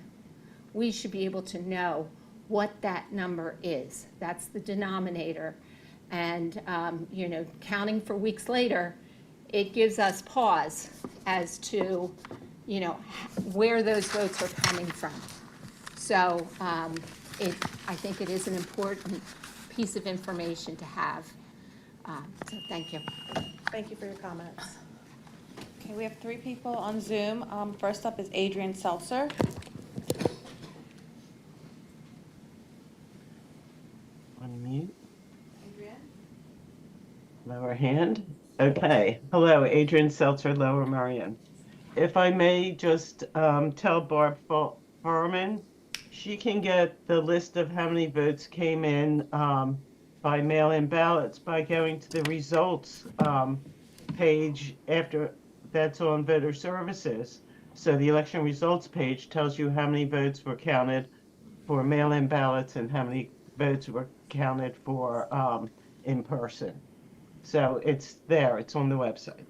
we should be able to know what that number is. That's the denominator. And, counting for weeks later, it gives us pause as to, where those votes are coming from. So I think it is an important piece of information to have. So thank you. Thank you for your comments. Okay, we have 3 people on Zoom. First up is Adrian Seltzer. Unmute. Adrian? Lower hand. Okay. Hello, Adrian Seltzer, Lower Merion. If I may just tell Barb Furman, she can get the list of how many votes came in by mail-in ballots by going to the results page after that's on voter services. So the election results page tells you how many votes were counted for mail-in ballots and how many votes were counted for in person. So it's there, it's on the website.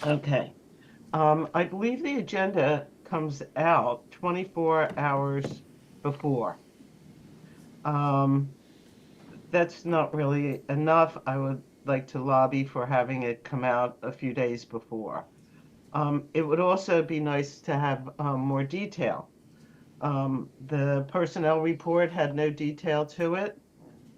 Okay. I believe the agenda comes out 24 hours before. That's not really enough. I would like to lobby for having it come out a few days before. It would also be nice to have more detail. The personnel report had no detail to it.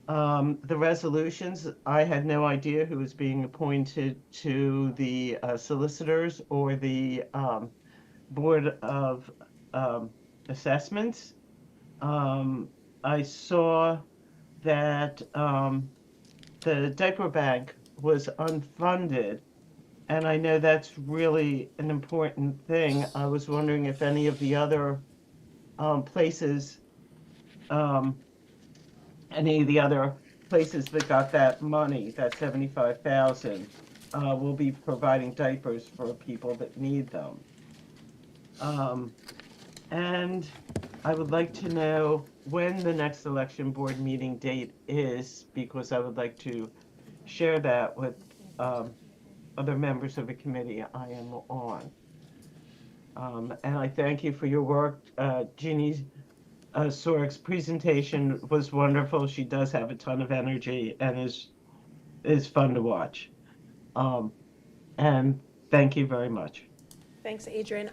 The resolutions, I had no idea who was being appointed to the solicitors or the Board of Assessments. I saw that the diaper bank was unfunded, and I know that's really an important thing. I was wondering if any of the other places that got that money, that 75,000, will be providing diapers for people that need them. And I would like to know when the next election board meeting date is, because I would like to share that with other members of the committee I am on. And I thank you for your work. Jeannie Sorg's presentation was wonderful. She does have a ton of energy and is fun to watch. And thank you very much. Thanks, Adrian.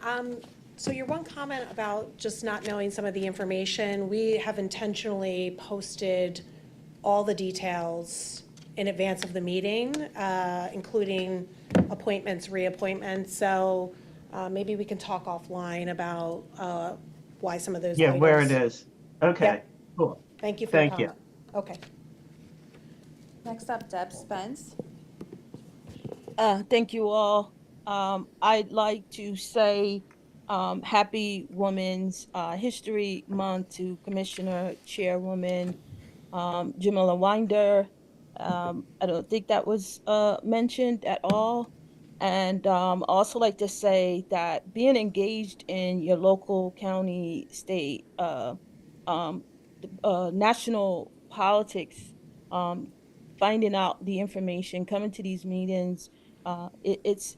So your one comment about just not knowing some of the information, we have intentionally posted all the details in advance of the meeting, including appointments, reappointments. So maybe we can talk offline about why some of those Yeah, items. where it is. Okay, Yep. cool. Thank you for your Thank you. comment. Okay. Next up, Deb Spence. Thank you all. I'd like to say Happy Women's History Month to Commissioner Chairwoman Jamila Winder. I don't think that was mentioned at all. And also like to say that being engaged in your local, county, state, national politics, finding out the information, coming to these meetings, it's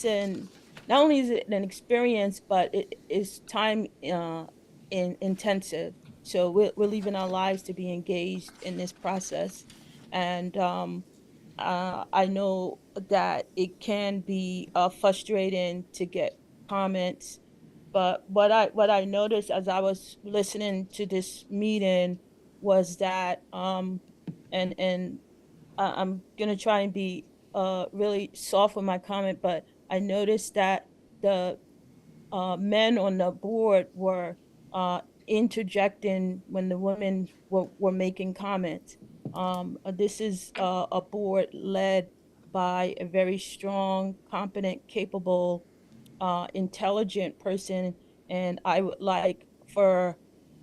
an not only is it an experience, but it is time intensive. So we're leaving our lives to be engaged in this process, and I know that it can be frustrating to get comments, but what I noticed as I was listening to this meeting was that and I'm gonna try and be really soft with my comment, but I noticed that the men on the board were interjecting when the women were making comments. This is a board led by a very strong, competent, capable, intelligent person, and I would like for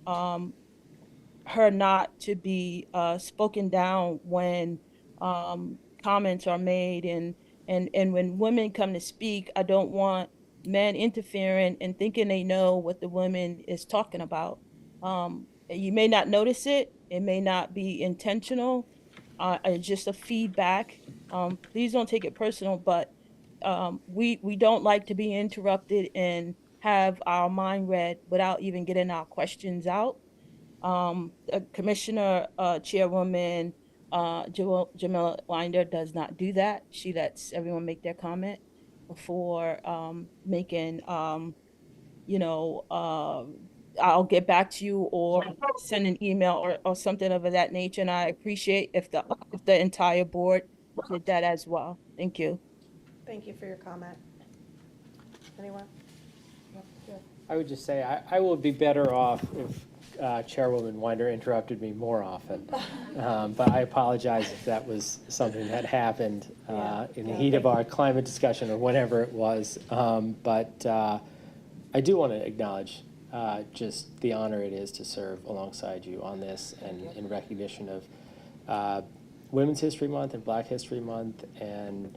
her not to be spoken down when comments are made, and when women come to speak, I don't want men interfering and thinking they know what the woman is talking about. You may not notice it. It may not be intentional. It's just a feedback. Please don't take it personal, but we don't like to be interrupted and have our mind read without even getting our questions out. Commissioner Chairwoman Jamila Winder does not do that. She lets everyone make their comment before making, I'll get back to you or send an email or something of that nature. And I appreciate if the entire board did that as well. Thank you. Thank you for your comment. Anyone? I would just say I will be better off if Chairwoman Winder interrupted me more often. But I apologize if that was something that happened in the heat of our climate discussion or whatever it was. But I do want to acknowledge just the honor it is to serve alongside you on this, and in recognition of Women's History Month and Black History Month and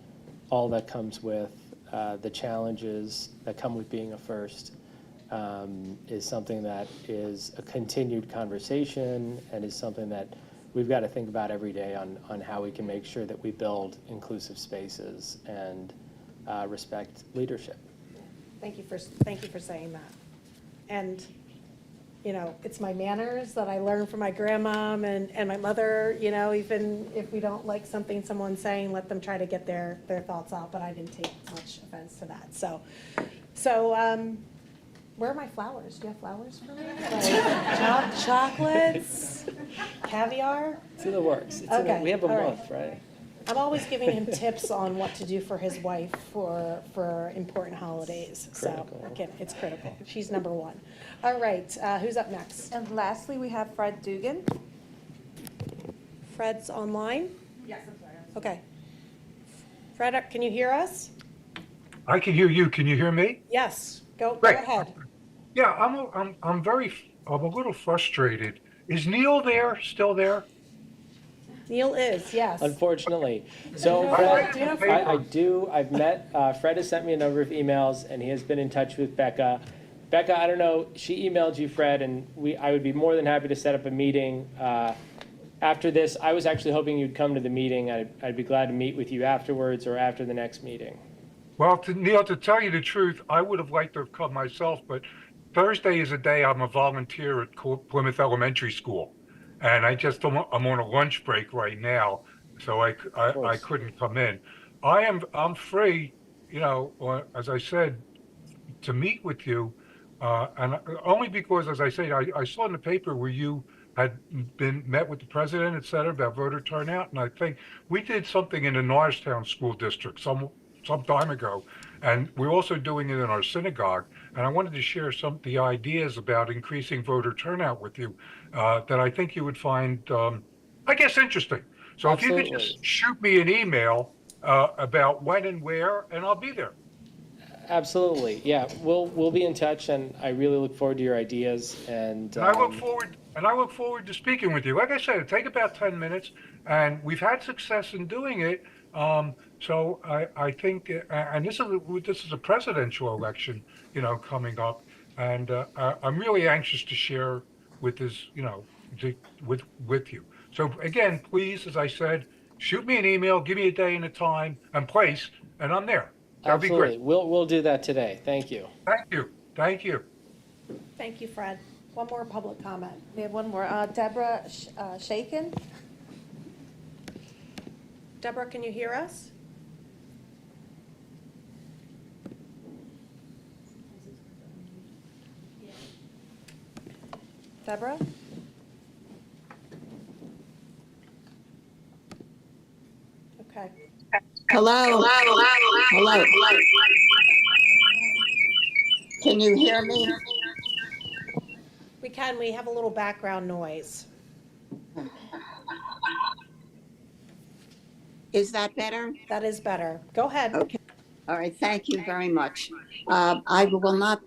all that comes with the challenges that come with being a first. Is something that is a continued conversation and is something that we've got to think about every day on how we can make sure that we build inclusive spaces and respect leadership. Thank you for saying that. And, it's my manners that I learned from my grandmom and my mother, even if we don't like something someone's saying, let them try to get their thoughts out, but I didn't take much offense to that. So where are my flowers? Do you have flowers for me? Like chocolates, caviar? It's in the works. Okay, We have a all right. month, right? I'm always giving him tips on what to do for his wife for important holidays. Critical. So, it's critical. She's number one. All right, who's up next? And lastly, we have Fred Dugan. Fred's online? Yes, I'm sorry. Okay. Fred, can you hear us? I can hear you. Can you hear me? Yes, go Great. ahead. Yeah, I'm a little frustrated. Is Neil still there? Neil is, yes. Unfortunately. So Fred, I've met, Fred has sent me a number of emails and he has been in touch with Becca. Becca, I don't know, she emailed you, Fred, and I would be more than happy to set up a meeting. After this, I was actually hoping you'd come to the meeting. I'd be glad to meet with you afterwards or after the next meeting. Well, Neil, to tell you the truth, I would have liked to have come myself, but Thursday is a day I'm a volunteer at Plymouth Elementary School. And I'm on a lunch break right now, so I couldn't come in. I'm free, as I said, to meet with you, and only because, as I say, I saw in the paper where you had been met with the president, et cetera, about voter turnout, and I think we did something in the Norristown School District some time ago, and we're also doing it in our synagogue. And I wanted to share some of the ideas about increasing voter turnout with you that I think you would find, I guess, interesting. So Absolutely. If you could just shoot me an email about when and where, and I'll be there. Absolutely, yeah. We'll be in touch, and I really look forward to your ideas. And I look forward to speaking with you. Like I said, it'll take about 10 minutes, and we've had success in doing it. So I think, and this is a presidential election, coming up, and I'm really anxious to share with this, with you. So again, please, as I said, shoot me an email, give me a day and a time and place, and I'm there. That'd be absolutely, great. we'll do that today. Thank you. Thank you. Thank you. Thank you, Fred. One more public comment. We have one more. Deborah Shakin. Deborah, can you hear us? Deborah? Okay. Hello. Hello. Can you hear me? We can. We have a little background noise. Is that better? That is better. Go ahead. Okay. All right. Thank you very much. I will not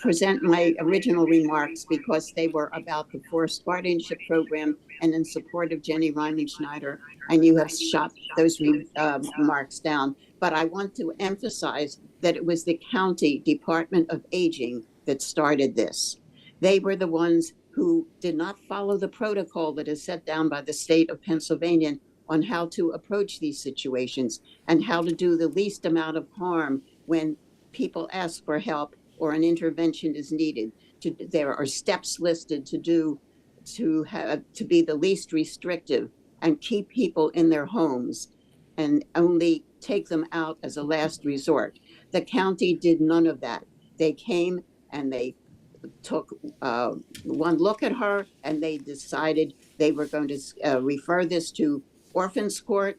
present my original remarks because they were about the forced guardianship program and in support of Jenny Ryman Schneider, and you have shot those remarks down. But I want to emphasize that it was the County Department of Aging that started this. They were the ones who did not follow the protocol that is set down by the state of Pennsylvania on how to approach these situations and how to do the least amount of harm when people ask for help or an intervention is needed. There are steps listed to be the least restrictive and keep people in their homes and only take them out as a last resort. The county did none of that. They came and they took one look at her and they decided they were going to refer this to Orphans Court,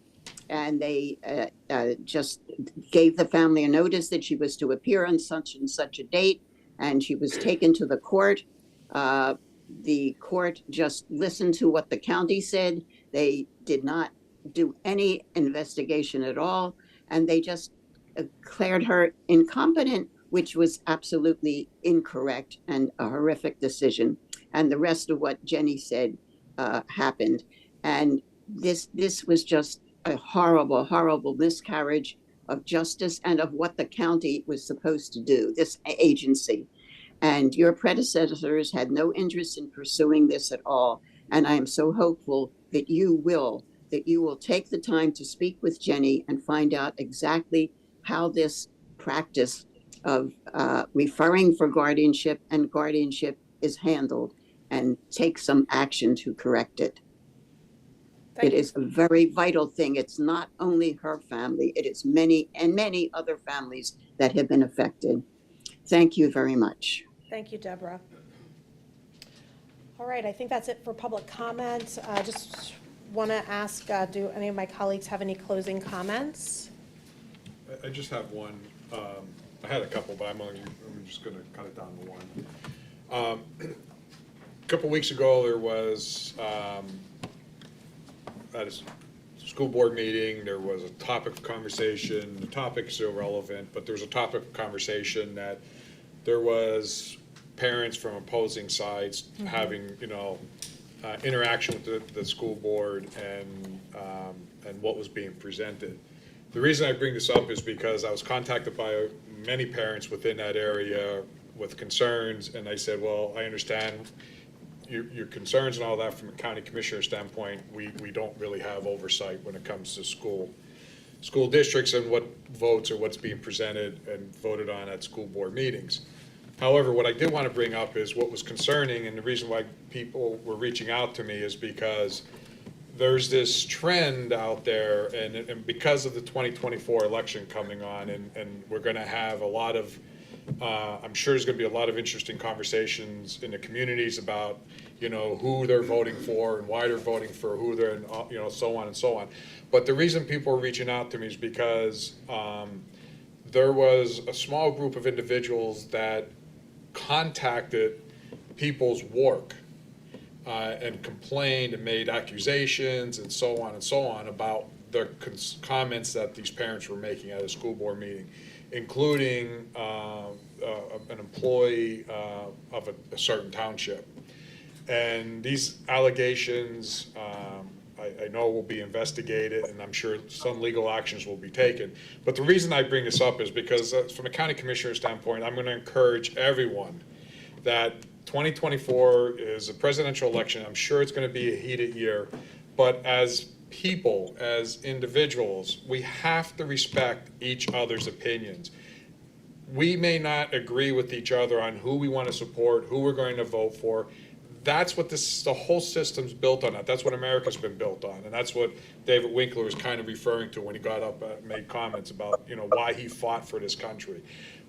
and they just gave the family a notice that she was to appear on such and such a date, and she was taken to the court. The court just listened to what the county said. They did not do any investigation at all, and they just declared her incompetent, which was absolutely incorrect and a horrific decision. And the rest of what Jenny said happened. And this was just a horrible, horrible miscarriage of justice and of what the county was supposed to do, this agency. And your predecessors had no interest in pursuing this at all. And I am so hopeful that you will take the time to speak with Jenny and find out exactly how this practice of referring for guardianship and guardianship is handled and take some action to correct it. It is a very vital thing. It's not only her family, it is many other families that have been affected. Thank you very much. Thank you, Deborah. All right, I think that's it for public comment. I just want to ask, do any of my colleagues have any closing comments? I just have one. I had a couple, but I'm just going to cut it down to one. A couple weeks ago, there was at a school board meeting, there was a topic of conversation. The topic's irrelevant, but there was a topic of conversation that there was parents from opposing sides having, interaction with the school board and what was being presented. The reason I bring this up is because I was contacted by many parents within that area with concerns, and I said, well, I understand your concerns and all that from a county commissioner standpoint. We don't really have oversight when it comes to school districts and what votes or what's being presented and voted on at school board meetings. However, what I did want to bring up is what was concerning, and the reason why people were reaching out to me is because there's this trend out there, and because of the 2024 election coming on, and we're going to have a lot of, I'm sure there's going to be a lot of interesting conversations in the communities about, who they're voting for and why they're voting for who they're, so on and so on. But the reason people are reaching out to me is because there was a small group of individuals that contacted people's work and complained and made accusations and so on about the comments that these parents were making at a school board meeting, including an employee of a certain township. And these allegations, I know will be investigated, and I'm sure some legal actions will be taken. But the reason I bring this up is because from a county commissioner standpoint, I'm going to encourage everyone that 2024 is a presidential election. I'm sure it's going to be a heated year, but as people, as individuals, we have to respect each other's opinions. We may not agree with each other on who we want to support, who we're going to vote for. That's what the whole system's built on. That's what America's been built on, and that's what David Winkler was kind of referring to when he got up and made comments about, why he fought for this country.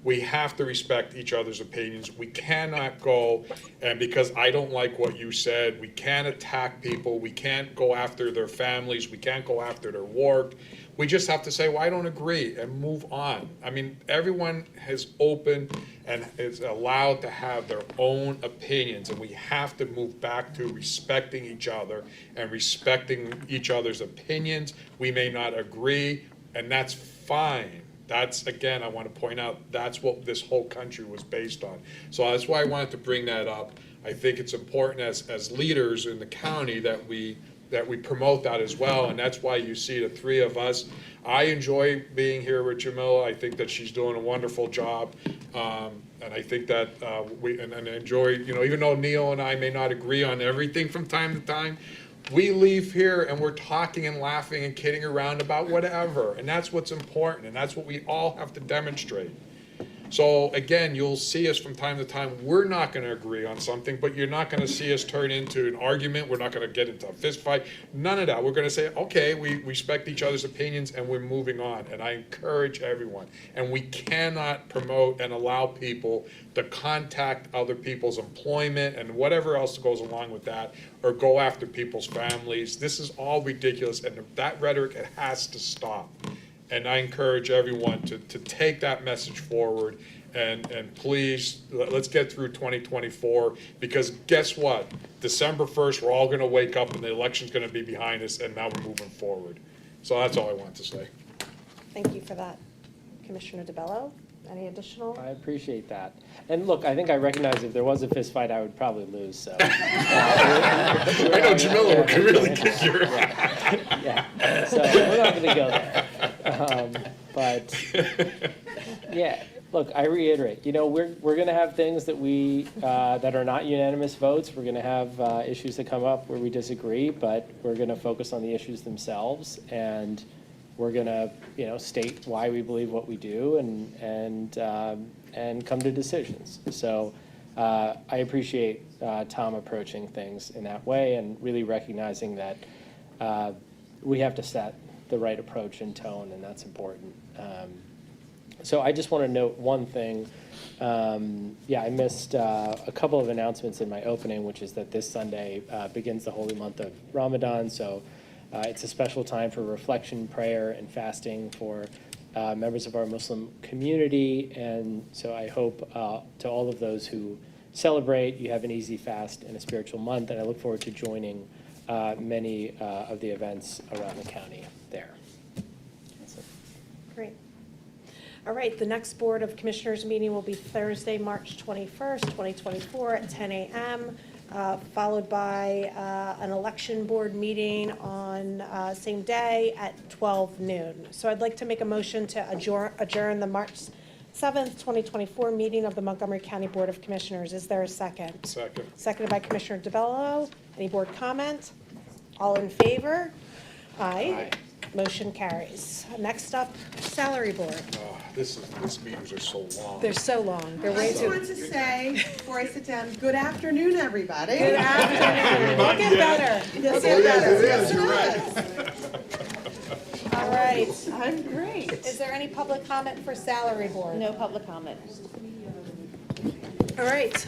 We have to respect each other's opinions. We cannot go, and because I don't like what you said, we can't attack people. We can't go after their families. We can't go after their work. We just have to say, well, I don't agree, and move on. I mean, everyone is open and is allowed to have their own opinions, and we have to move back to respecting each other and respecting each other's opinions. We may not agree, and that's fine. That's, again, I want to point out, that's what this whole country was based on. So that's why I wanted to bring that up. I think it's important as leaders in the county that we promote that as well, and that's why you see the three of us. I enjoy being here with Jamila. I think that she's doing a wonderful job, and I think that we enjoy, even though Neil and I may not agree on everything from time to time, we leave here and we're talking and laughing and kidding around about whatever, and that's what's important, and that's what we all have to demonstrate. So again, you'll see us from time to time, we're not going to agree on something, but you're not going to see us turn into an argument. We're not going to get into a fist fight. None of that. We're going to say, okay, we respect each other's opinions and we're moving on. And I encourage everyone. And we cannot promote and allow people to contact other people's employment and whatever else goes along with that, or go after people's families. This is all ridiculous, and that rhetoric, it has to stop. And I encourage everyone to take that message forward, and please, let's get through 2024, because guess what? December 1st, we're all going to wake up and the election's going to be behind us, and now we're moving forward. So that's all I want to say. Thank you for that. Commissioner DeBello, any additional? I appreciate that. And look, I think I recognize if there was a fist fight, I would probably lose, so. I know Jamila would really kick your Yeah, so we're not gonna go there. But, yeah, look, I reiterate, we're gonna have things that that are not unanimous votes. We're gonna have issues that come up where we disagree, but we're gonna focus on the issues themselves, and we're gonna, state why we believe what we do, and come to decisions. So I appreciate Tom approaching things in that way, and really recognizing that we have to set the right approach and tone, and that's important. So I just want to note one thing. I missed a couple of announcements in my opening, which is that this Sunday begins the holy month of Ramadan. So it's a special time for reflection, prayer, and fasting for members of our Muslim community. And so I hope to all of those who celebrate, you have an easy fast and a spiritual month. And I look forward to joining many of the events around the county there. Great. All right, the next Board of Commissioners meeting will be Thursday, March 21st, 2024 at 10 a.m., followed by an election board meeting on same day at 12 noon. So I'd like to make a motion to adjourn the March 7th, 2024 meeting of the Montgomery County Board of Commissioners. Is there a second? Second. Seconded by Commissioner DeBello. Any board comment? All in favor? Aye. Motion carries. Next up, Salary Board. These meetings are so long. They're so long. They're I way just too. wanted to say, before I sit down, good afternoon, everybody. Good afternoon. We'll get better. Yes, We'll get better. Yes, it is. All right. I'm great. Is there any public comment for Salary Board? No public comment. All right.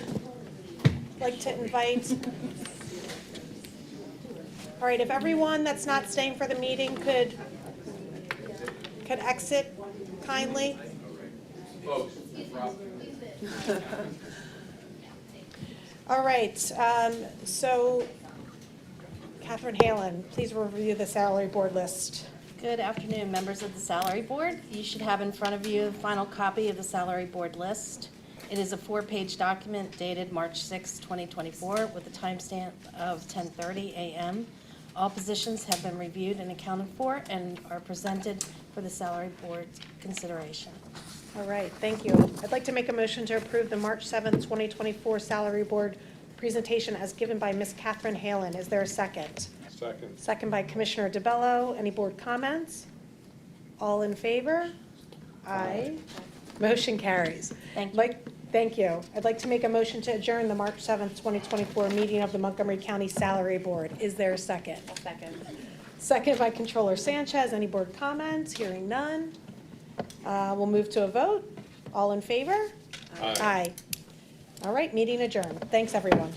I'd like to invite, all right, if everyone that's not staying for the meeting could exit kindly. All right, so Catherine Halen, please review the Salary Board list. Good afternoon, members of the Salary Board. You should have in front of you the final copy of the Salary Board list. It is a 4-page document dated March 6, 2024, with a timestamp of 10:30 a.m. All positions have been reviewed and accounted for and are presented for the Salary Board's consideration. All right, thank you. I'd like to make a motion to approve the March 7th, 2024 Salary Board presentation as given by Ms. Catherine Halen. Is there a second? Second. Second by Commissioner DeBello. Any board comments? All in favor? Aye. Motion carries. Thank you. Thank you. I'd like to make a motion to adjourn the March 7th, 2024 meeting of the Montgomery County Salary Board. Is there a second? Second. Second by Controller Sanchez. Any board comments? Hearing none. We'll move to a vote. All in favor? Aye. Aye. All right, meeting adjourned. Thanks, everyone.